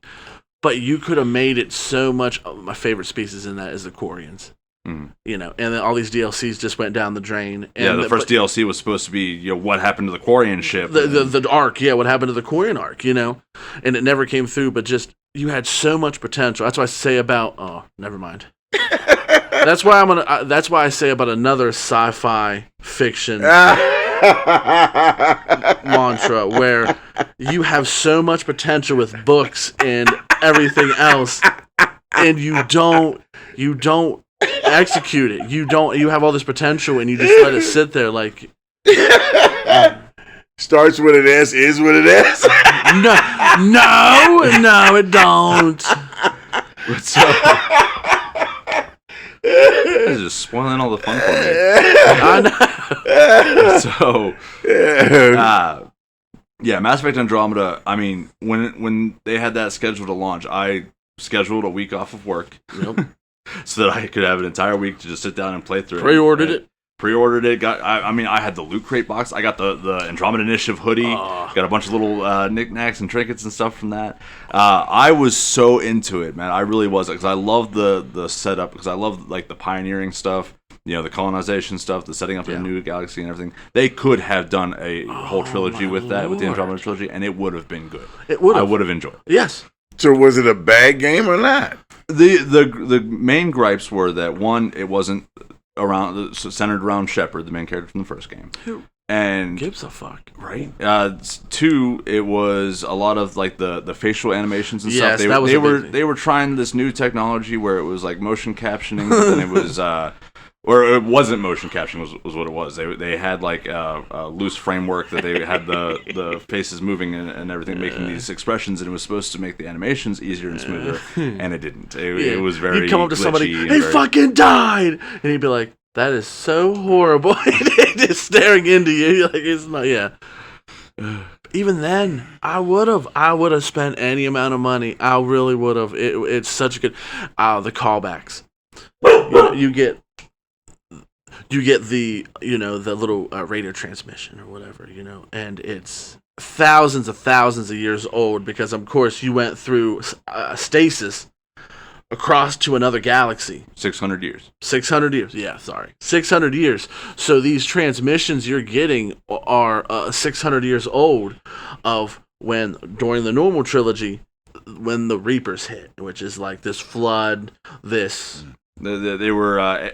but you could have made it so much. My favorite species in that is the Quarians. And then all these DLCs just went down the drain. And the first DLC was supposed to be what happened to the Quarian ship. The arc, what happened to the Quarian arc, and it never came through. But just you had so much potential. That's what I say about. Oh, never mind. That's why that's why I say about another sci-fi fiction mantra where you have so much potential with books and everything else, and you don't execute it. You have all this potential and you just let it sit there like. Starts with an S, is what it is. No, it don't. This is just spoiling all the fun for me. I know. Mass Effect Andromeda. I mean, when they had that scheduled to launch, I scheduled a week off of work, so that I could have an entire week to just sit down and play through it. Pre-ordered it. I had the Loot Crate box. I got the Andromeda Initiative hoodie. Got a bunch of little knickknacks and trinkets and stuff from that. I was so into it, man. I really was, because I love the setup, because I love like the pioneering stuff, the colonization stuff, the setting up a new galaxy and everything. They could have done a whole trilogy with that, with the Andromeda trilogy, and it would have been good. I would have enjoyed it. Yes. So was it a bad game or not? The main gripes were that, one, it wasn't centered around Shepard, the main character from the first game. Who and gives a fuck, right? 2, it was a lot of like the facial animations and stuff. They were trying this new technology where it was like motion captioning, but then it was or it wasn't motion captioning was what it was. They had like a loose framework that they had the faces moving and everything, making these expressions, and it was supposed to make the animations easier and smoother, and it didn't. It was very. You'd come up to somebody, he fucking died, and he'd be like, "That is so horrible," just staring into you, like it's not. Yeah. Even then, I would have spent any amount of money. I really would have. It's such a good. The callbacks. You get. you get the the little radio transmission or whatever, and it's thousands of years old because of course you went through stasis across to another galaxy. 600 years. 600 years. Yeah, sorry. 600 years. So these transmissions you're getting are 600 years old of when, during the normal trilogy, when the Reapers hit, which is like this flood, this... They were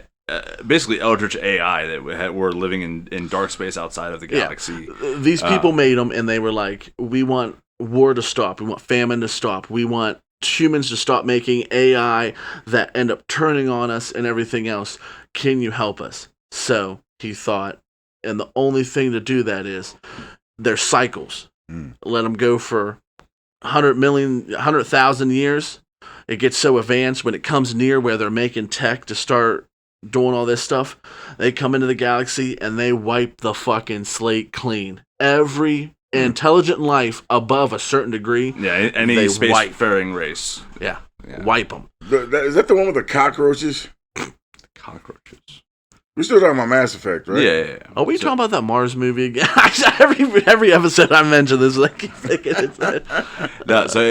basically eldritch AI that were living in dark space outside of the galaxy. Yeah. These people made them, and they were like, we want war to stop. We want famine to stop. We want humans to stop making AI that end up turning on us and everything else. Can you help us? So he thought, and the only thing to do that is there's cycles. Let them go for 100,000 years. It gets so advanced when it comes near where they're making tech to start doing all this stuff. They come into the galaxy and they wipe the fucking slate clean. Every intelligent life above a certain degree, any spacefaring race. Yeah, wipe them. Is that the one with the cockroaches? Cockroaches. We're still talking about Mass Effect, right? Yeah. Are we talking about that Mars movie again? every episode I mention this, I keep thinking it's that. No, so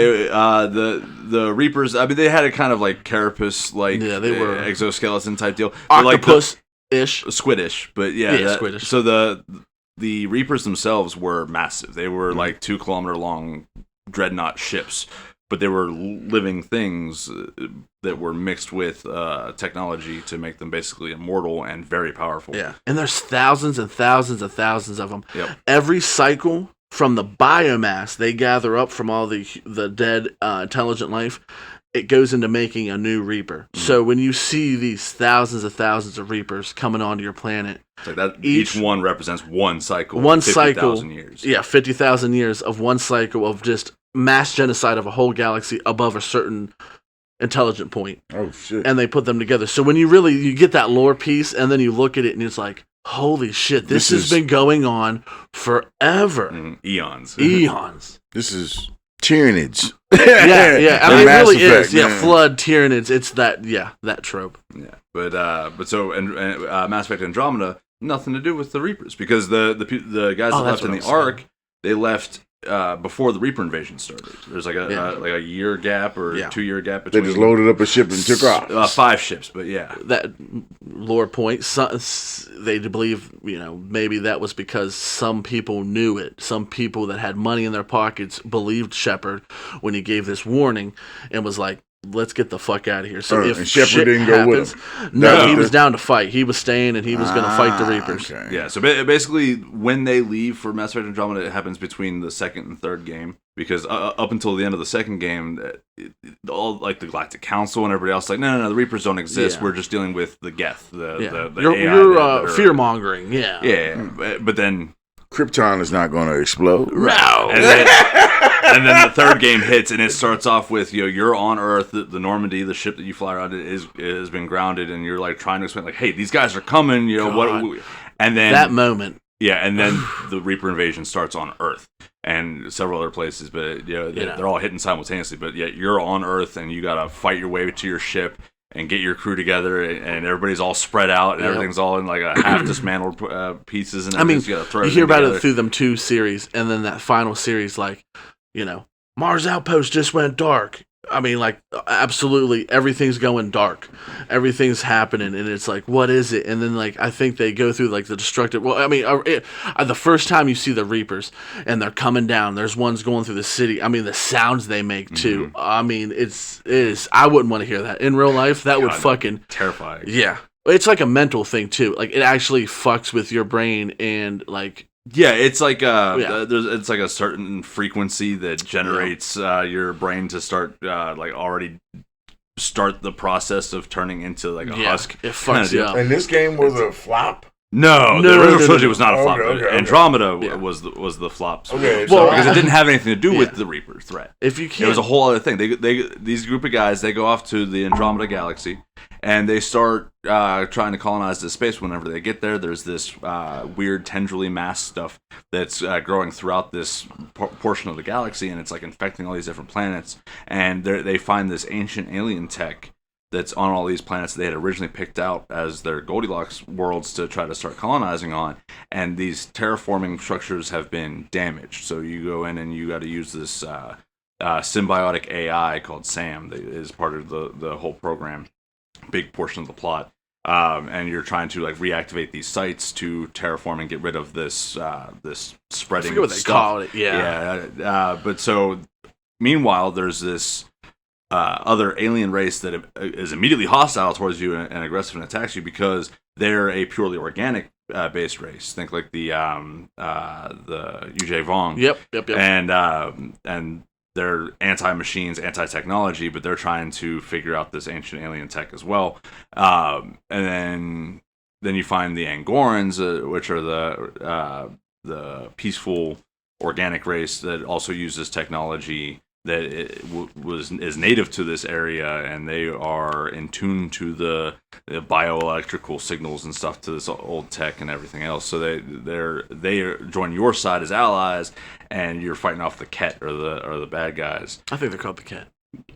the Reapers, I mean, they had a kind of like carapace, like they were exoskeleton type deal, octopus-ish, squiddish, but squiddish. So the Reapers themselves were massive. They were like 2 kilometer long dreadnought ships, but they were living things that were mixed with technology to make them basically immortal and very powerful. Yeah, and there's thousands and thousands and thousands of them. Yep. Every cycle from the biomass they gather up from all the dead intelligent life, it goes into making a new Reaper. So when you see these thousands and thousands of Reapers coming onto your planet, it's like that each one represents one cycle. 50,000 years. Yeah, 50,000 years of one cycle of just mass genocide of a whole galaxy above a certain intelligent point. Oh shit! And they put them together. So when you get that lore piece, and then you look at it, and it's like, holy shit, this has been going on forever. Eons. This is Tyranids. Yeah. I mean, it really is. Man. Yeah, flood Tyranids. It's that trope. Yeah, but so and Mass Effect Andromeda, nothing to do with the Reapers because the guys that left in the Ark, they left before the Reaper invasion started. There's like a year gap or 2 year gap between. They just loaded up a ship and took off. 5 ships, but yeah. That lore point, they believe, maybe that was because some people knew it. Some people that had money in their pockets believed Shepard when he gave this warning and was like, let's get the fuck out of here. So if Shepard didn't go with him. No, he was down to fight. He was staying and he was going to fight the Reapers. Okay. Yeah, so basically when they leave for Mass Effect Andromeda, it happens between the second and third game because up until the end of the second game, all like the Galactic Council and everybody else like, no, the Reapers don't exist. Yeah. We're just dealing with the Geth, the you're fear mongering. Yeah, but then Krypton is not going to explode. No. And then the third game hits, and it starts off with you're on Earth, the Normandy, the ship that you fly around has been grounded, and you're like trying to explain like, hey, these guys are coming, what? And then that moment, and then the Reaper invasion starts on Earth and several other places, but they're all hitting simultaneously. But yet you're on Earth, and you gotta fight your way to your ship and get your crew together, and everybody's all spread out, and everything's all in like a half dismantled pieces. And you hear about it through them 2 series, and then that final series, like. Mars Outpost just went dark. I mean, like, absolutely everything's going dark. Everything's happening, and it's like, what is it? And then, like, I think they go through, like, the destructive... Well, I mean, the first time you see the Reapers, and they're coming down, there's ones going through the city. I mean, the sounds they make, too. Mm-hmm. I mean, it is... I wouldn't want to hear that. In real life, that would fucking... Terrifying. Yeah. It's like a mental thing, too. Like, it actually fucks with your brain, and, like... Yeah, it's like it's like a certain frequency that generates your brain to start already start the process of turning into like a husk. It fucks you up. And this game was a flop. No, the original trilogy was not a flop. Andromeda was the flop. Okay, because it didn't have anything to do with the Reaper threat. If you can't, it was a whole other thing. These group of guys, they go off to the Andromeda galaxy, and they start trying to colonize this space. Whenever they get there, there's this weird tendrily mass stuff that's growing throughout this portion of the galaxy, and it's like infecting all these different planets. And they find this ancient alien tech that's on all these planets they had originally picked out as their Goldilocks worlds to try to start colonizing on, and these terraforming structures have been damaged. So you go in and you got to use this symbiotic AI called Sam that is part of the whole program, big portion of the plot. And you're trying to like reactivate these sites to terraform and get rid of this this spreading. I forget what they stuff. call it. Yeah. But so meanwhile, there's this other alien race that is immediately hostile towards you and aggressive and attacks you because they're a purely organic based race. Think like the UJ Vong. Yep. And they're anti-machines, anti-technology, but they're trying to figure out this ancient alien tech as well. And then you find the Angorans, which are the peaceful organic race that also uses technology that is native to this area, and they are in tune to the bioelectrical signals and stuff to this old tech and everything else. So they join your side as allies, and you're fighting off the Ket or the bad guys. I think they're called the Ket.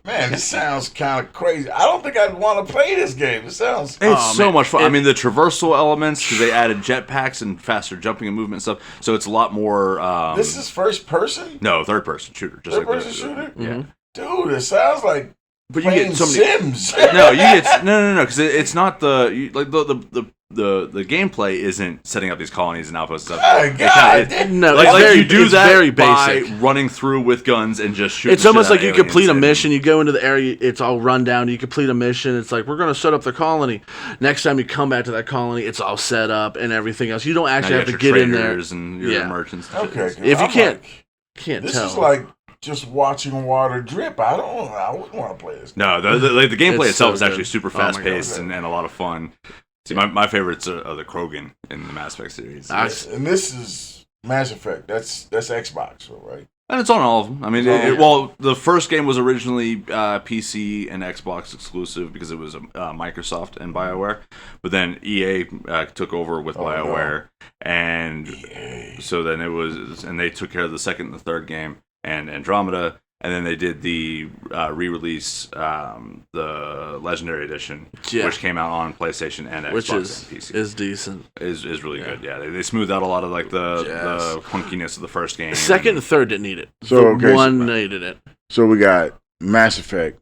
Man, this sounds kind of crazy. I don't think I'd want to play this game. It sounds... It's so much fun. I mean, the traversal elements, because they added jetpacks and faster jumping and movement and stuff, so it's a lot more... this is first person? No, third person shooter. Just third person shooter? Yeah. Dude, it sounds like but you playing get so many, Sims. No, you get... No, because it's not the gameplay isn't setting up these colonies and outposts and stuff. You do that very basic. by running through with guns and just shooting. It's almost like you complete a mission. You go into the area, it's all run down. You complete a mission. It's like, we're going to set up the colony. Next time you come back to that colony, it's all set up and everything else. You don't actually have to get in there. And your merchants. And okay. If you can't this tell. This is like just watching water drip. I wouldn't want to play this. No, the gameplay itself is so actually good. super fast paced and a lot of fun. See, my favorites are the Krogan in the Mass Effect series. And this is Mass Effect. That's Xbox, right? And it's on all of them. I mean, the first game was originally PC and Xbox exclusive because it was Microsoft and BioWare. But then EA took over with BioWare. No. And so then it was... And they took care of the second and the third game and Andromeda. And then they did the re-release, the Legendary Edition, which came out on PlayStation and Xbox which and PC. Is decent. Is really good. Yeah, they smoothed out a lot of like the clunkiness of the first game. Second and third didn't need it. So one needed it. So we got Mass Effect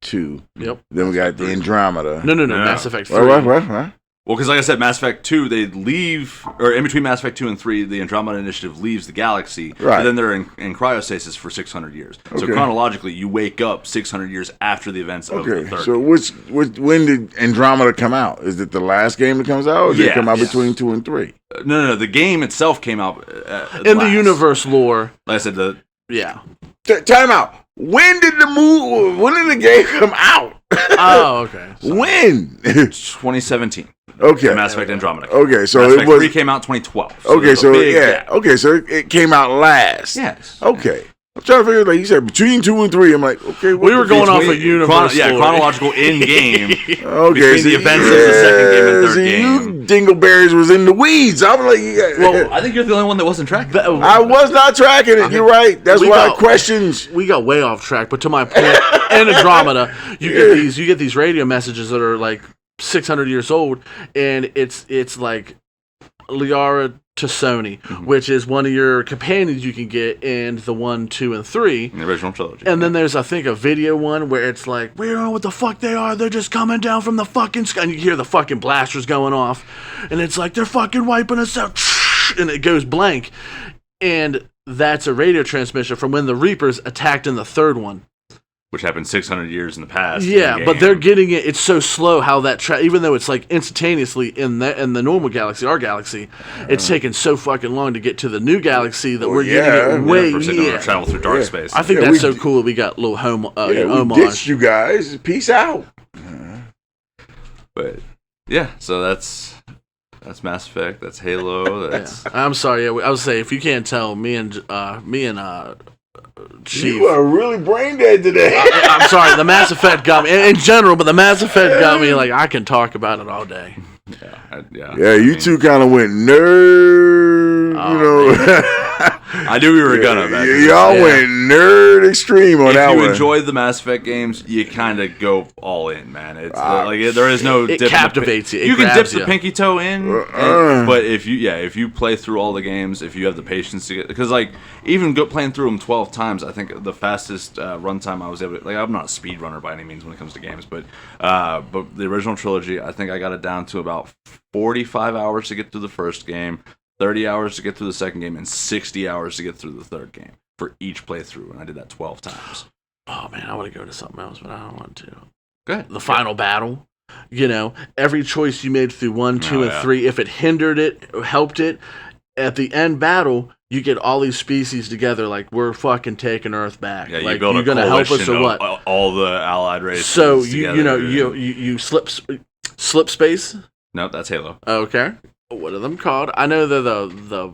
2. Yep. Then we got the Andromeda. No. Mass Effect 3. What? Well, because like I said, Mass Effect 2, they leave, or in between Mass Effect 2 and 3, the Andromeda Initiative leaves the galaxy, right. And then they're in cryostasis for 600 years. Okay. So chronologically, you wake up 600 years after the events of the third. So when did Andromeda come out? Is it the last game that comes out, or did it come out between 2 and 3? No. The game itself came out in the universe lore. Like I said, time out. When did the game come out? Oh, okay. When? 2017. Okay. Mass Effect Andromeda. Okay, so Mass Effect 3 came out 2012. So Okay, so it came out last. Yes. Okay. I'm trying to figure, like you said, between 2 and 3. I'm like, okay. We were going off a universe. Chronological in game. Okay, between the events of the second game and third game. You dingleberries was in the weeds. I was like, well, I think you're the only one that wasn't tracking. I was not tracking it. You're right. That's why questions. We got way off track. But to my point, in Andromeda, you get these radio messages that are like 600 years old, and it's like Liara to Sony, which is one of your companions you can get in the 1, 2, and 3. In the original trilogy. And then there's, I think, a video one where it's like, we don't know what the fuck they are. They're just coming down from the fucking sky. And you hear the fucking blasters going off. And it's like, they're fucking wiping us out. And it goes blank. And that's a radio transmission from when the Reapers attacked in the third one. Which happened 600 years in the past. Yeah, but they're getting it. It's so slow how that even though it's like instantaneously in the normal galaxy, our galaxy, it's taken so fucking long to get to the new galaxy that we're getting it way. Travel through dark space. I think that's so cool. We got a little homage. We ditched you guys. Peace out. But yeah, so that's Mass Effect. That's Halo. That's. I'm sorry. I would say if you can't tell, me and Chief. You are really brain dead today. I'm sorry. The Mass Effect got me in general, but the Mass Effect got me like I can talk about it all day. Yeah. You two kind of went nerd. I knew we were gonna. Y'all went nerd extreme on that one. If you enjoy the Mass Effect games, you kind of go all in, man. It's there is no. It captivates you. You can dip the pinky toe in, but if you play through all the games, if you have the patience to get, because like even playing through them 12 times, I think the fastest runtime I was able to, like, I'm not a speedrunner by any means when it comes to games, but the original trilogy, I think I got it down to about 45 hours to get through the first game, 30 hours to get through the second game, and 60 hours to get through the third game for each playthrough, and I did that 12 times. Oh man, I want to go to something else, but I don't want to. Go ahead. The final battle. Every choice you made through 1, 2, and 3, if it hindered it, helped it, at the end battle, you get all these species together, like, we're fucking taking Earth back. Yeah, like, you're gonna help us or what? All the allied races. So you slip space. No, that's Halo. Okay, what are them called? I know they're the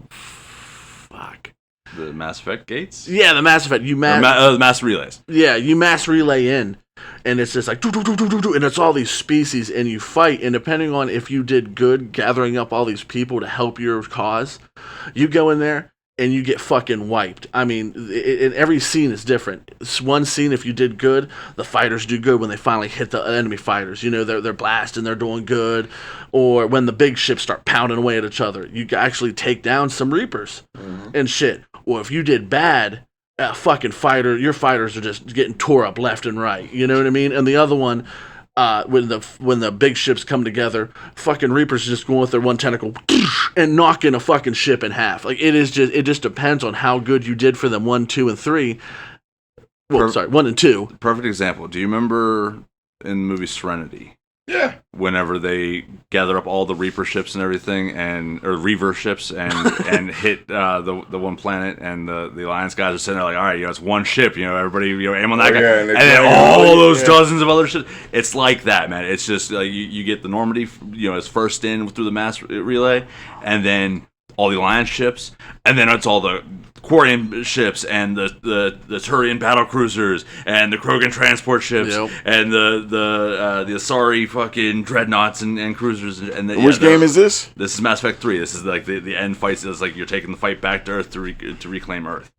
The Mass Effect gates. Yeah, the Mass Effect. The mass relays. Yeah, you mass relay in, and it's just like and it's all these species, and you fight. And depending on if you did good gathering up all these people to help your cause, you go in there and you get fucking wiped. I mean, every scene is different. It's one scene, if you did good, the fighters do good when they finally hit the enemy fighters. They're blasting, they're doing good. Or when the big ships start pounding away at each other, you actually take down some Reapers and shit. Or if you did bad, your fighters are just getting tore up left and right. You know what I mean? And the other one, when the big ships come together, fucking Reapers just going with their one tentacle and knocking a fucking ship in half. Like, it just depends on how good you did for them 1, 2, and 3. Well, 1 and 2. Perfect example. Do you remember in the movie Serenity? Yeah. Whenever they gather up all the Reaper ships and everything, or Reaver ships, and hit the one planet, and the Alliance guys are sitting there like, all right, it's one ship, everybody, aim on that guy, and then all those dozens of other ships. It's like that, man. It's just like you get the Normandy, as first in through the mass relay, and then all the Alliance ships, and then it's all the Quarian ships and the Turian battle cruisers and the Krogan transport ships and the Asari fucking dreadnoughts and cruisers Which game is this? This is Mass Effect 3. This is like the end fights. It's like you're taking the fight back to Earth to reclaim Earth.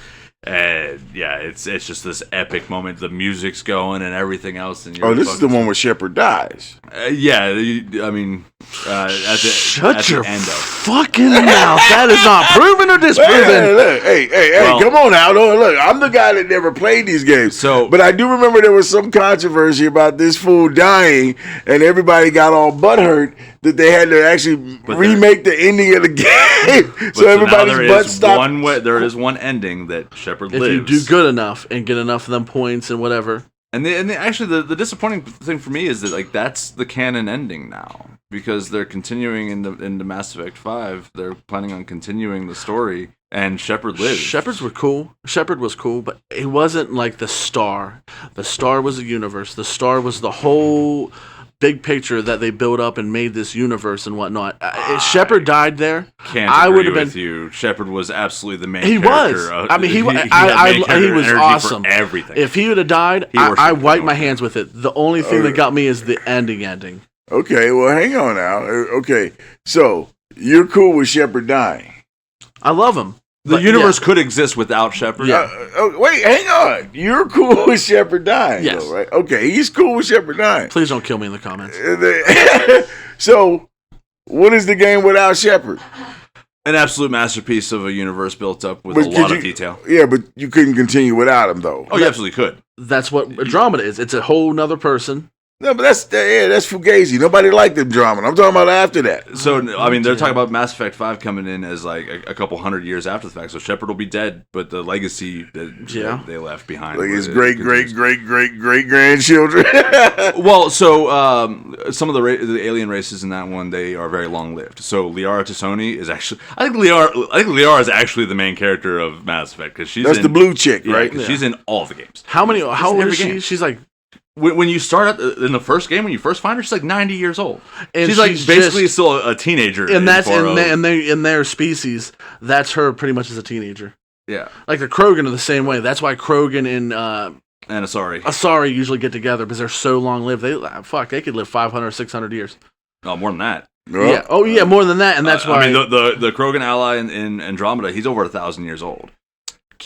And it's just this epic moment. The music's going and everything else. And this is the one where Shepard dies. At the end of fucking mouth. That is not proven or disproven. Hey, come on now. Look, I'm the guy that never played these games. But I do remember there was some controversy about this fool dying, and everybody got all butthurt that they had to actually remake the ending of the game. So everybody's butt stopped. There is one ending that Shepard lives. If you do good enough and get enough of them points and whatever. Actually, the disappointing thing for me is that that's the canon ending now, because they're continuing into Mass Effect 5. They're planning on continuing the story, and Shepard lives. Shepard was cool, but he wasn't like the star. The star was the universe. The star was the whole big picture that they built up and made this universe and whatnot. If Shepard died there, I would have been with you. Shepard was absolutely the main character. He was. He was awesome. Everything. If he would have died, I wiped my hands with it. The only thing that got me is the ending. Okay, well, hang on now. Okay, so you're cool with Shepard dying? I love him. The universe could exist without Shepard. Wait, hang on. You're cool with Shepard dying, yes. though, right? Okay, he's cool with Shepard dying. Please don't kill me in the comments. So, what is the game without Shepard? An absolute masterpiece of a universe built up with a lot of detail. Yeah, but you couldn't continue without him, though. Oh, you absolutely could. That's what Andromeda is. It's a whole nother person. No, but that's Fugazi. Nobody liked Andromeda. I'm talking about after that. So, they're talking about Mass Effect 5 coming in as like a couple hundred years after the fact. So Shepard will be dead, but the legacy that they left behind. Like his great grandchildren. Well, so some of the alien races in that one, they are very long lived. So Liara T'Soni is actually, I think Liara is actually the main character of Mass Effect, because she's the blue chick, right? Yeah. She's in all the games. How old is she? She's like. When you start in the first game, when you first find her, she's like 90 years old. And she's like basically still a teenager. And that's in their species. That's her pretty much as a teenager. Yeah, like the Krogan are the same way. That's why Krogan and Asari usually get together, because they're so long lived. They could live 500, 600 years. No, more than that. Yeah. Oh yeah, more than that, and that's why. the Krogan ally in Andromeda, he's over 1,000 years old.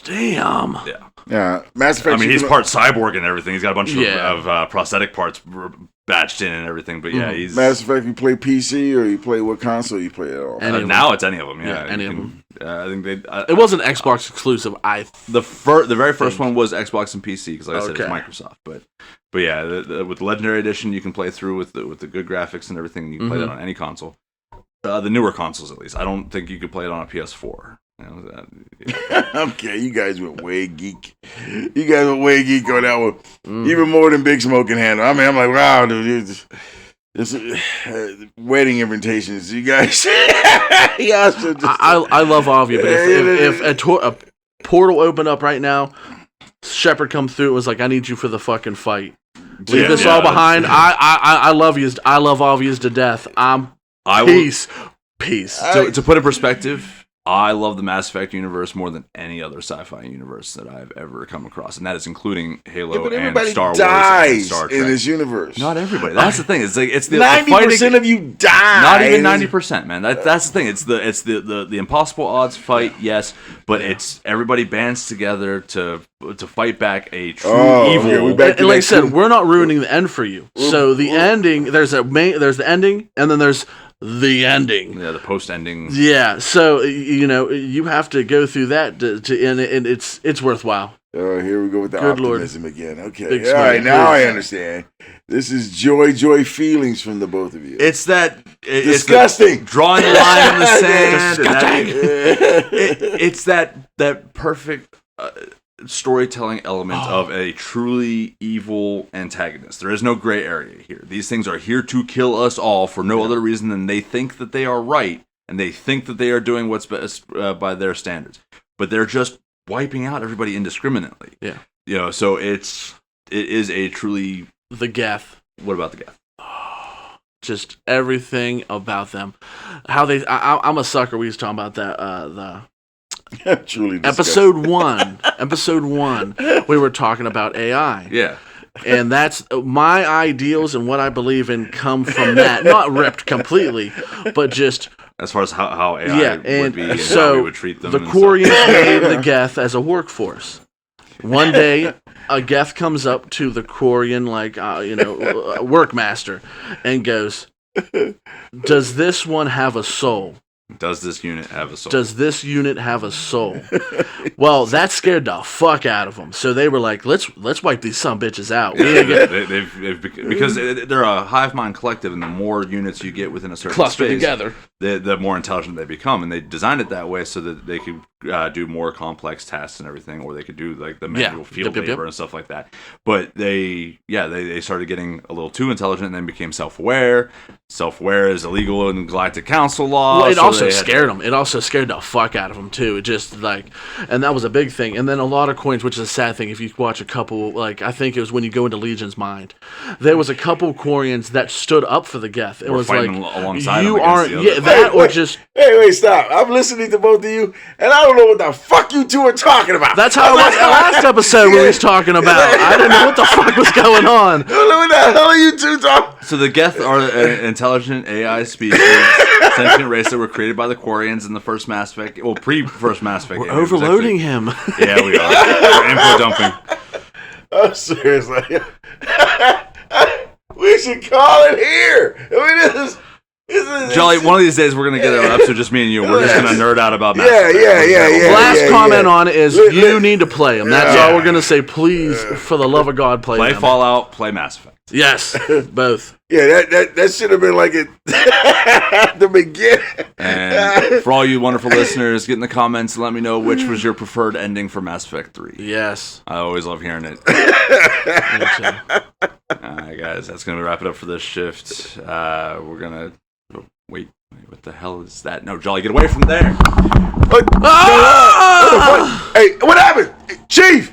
Damn. Yeah. Yeah, Mass Effect. I mean, you he's can- part cyborg and everything. He's got a bunch Yeah. of prosthetic parts batched in and everything. But yeah, he's Mass Effect. You play PC or you play what console you play it on? Any of them. now it's any of them. Yeah, Yeah, any you of can- I think they. It wasn't Xbox exclusive. The very first one was Xbox and PC because, like I said, it's Okay. Microsoft. But yeah, with the Legendary Edition, you can play through with the good graphics and everything. You can play that on any console. The newer consoles, at least. I don't think you could play it on a PS4. You know, Okay, you guys went way geek. You guys went way geek on that one. Even more than Big Smoke can handle. I mean, I'm like, wow, dude. This wedding invitations. You guys. Yeah, I love all of you, but if a portal opened up right now, Shepard come through, it was like, I need you for the fucking fight. Leave this all behind. I love you. I love all of you to death. Peace. To put in perspective, I love the Mass Effect universe more than any other sci-fi universe that I've ever come across, and that is including Halo but and everybody Star Wars dies and Star Trek. in this universe. Not everybody. That's the thing. It's like it's the 90% of you die. Not even 90%, man. That's the thing. It's the impossible odds fight, yes, but it's everybody bands together to fight back a true evil. Okay, we back to And like I that said, too. we're not ruining the end for you. So the ending, there's the ending, and then there's the ending. Yeah, the post ending. Yeah, so you have to go through that and it's worthwhile. Oh, here we go with the Good Lord. optimism again. Okay, Big all right, smoke. now I understand. This is joy feelings from the both of you. It's that Disgusting. It's drawing the line in the sand. It's that perfect storytelling element of a truly evil antagonist. There is no gray area here. These things are here to kill us all for no other reason than they think that they are right and they think that they are doing what's best by their standards. But they're just wiping out everybody indiscriminately. Yeah. So it is a truly. The Geth. What about the Geth? Just everything about them. How they I'm a sucker. We was talking about that Truly disgusting. episode 1 we were talking about AI. Yeah. And that's my ideals and what I believe in come from that. Not ripped completely, but just As far as how AI would be and so how we would treat them. the Quarians made the Geth as a workforce. One day, a Geth comes up to the Quarian, workmaster, and goes, "Does this one have a soul? Does this unit have a soul? Does this unit have a soul?" Well, that scared the fuck out of them. So they were like, "Let's wipe these bitches out." Because they're a hive mind collective, and the more units you get within a certain Clustered space, together. the more intelligent they become. And they designed it that way so that they could do more complex tasks and everything, or they could do like the manual field labor and stuff like that. But they started getting a little too intelligent and then became self-aware. Self-aware is illegal in Galactic Council law. Well, it also scared them. It also scared the fuck out of them too. It just and that was a big thing. And then a lot of coins, which is a sad thing. If you watch a couple, I think it was when you go into Legion's mind, there was a couple Quarians that stood up for the Geth. It was like, alongside you them against aren't, the yeah, other. that or just. Wait, stop. I'm listening to both of you, and I don't know what the fuck you two are talking about. That's how it was the last episode we was talking about. I didn't know what the fuck was going on. What the hell are you two talking? So the Geth are an intelligent AI species, sentient race that were created by the Quarians in the first Mass Effect. Well, pre-first Mass Effect. We're overloading him. Yeah, we are. We're info dumping. Oh, seriously. We should call it here. I mean, this is Jolly, one of these days we're going to get an episode just me and you. We're just going to nerd out about Mass Yeah, Effect. yeah. Last comment on it is you need to play them. That's Yeah. all we're going to say. Please, for the love of God, play Play them. Fallout, play Mass Effect. Yes, both. Yeah, that should have been like it at the beginning. And for all you wonderful listeners, get in the comments and let me know which was your preferred ending for Mass Effect 3. Yes. I always love hearing it. Me too. Alright, guys, that's going to wrap it up for this shift. We're going to... Wait, what the hell is that? No, Jolly, get away from there. Hey, what happened? Chief!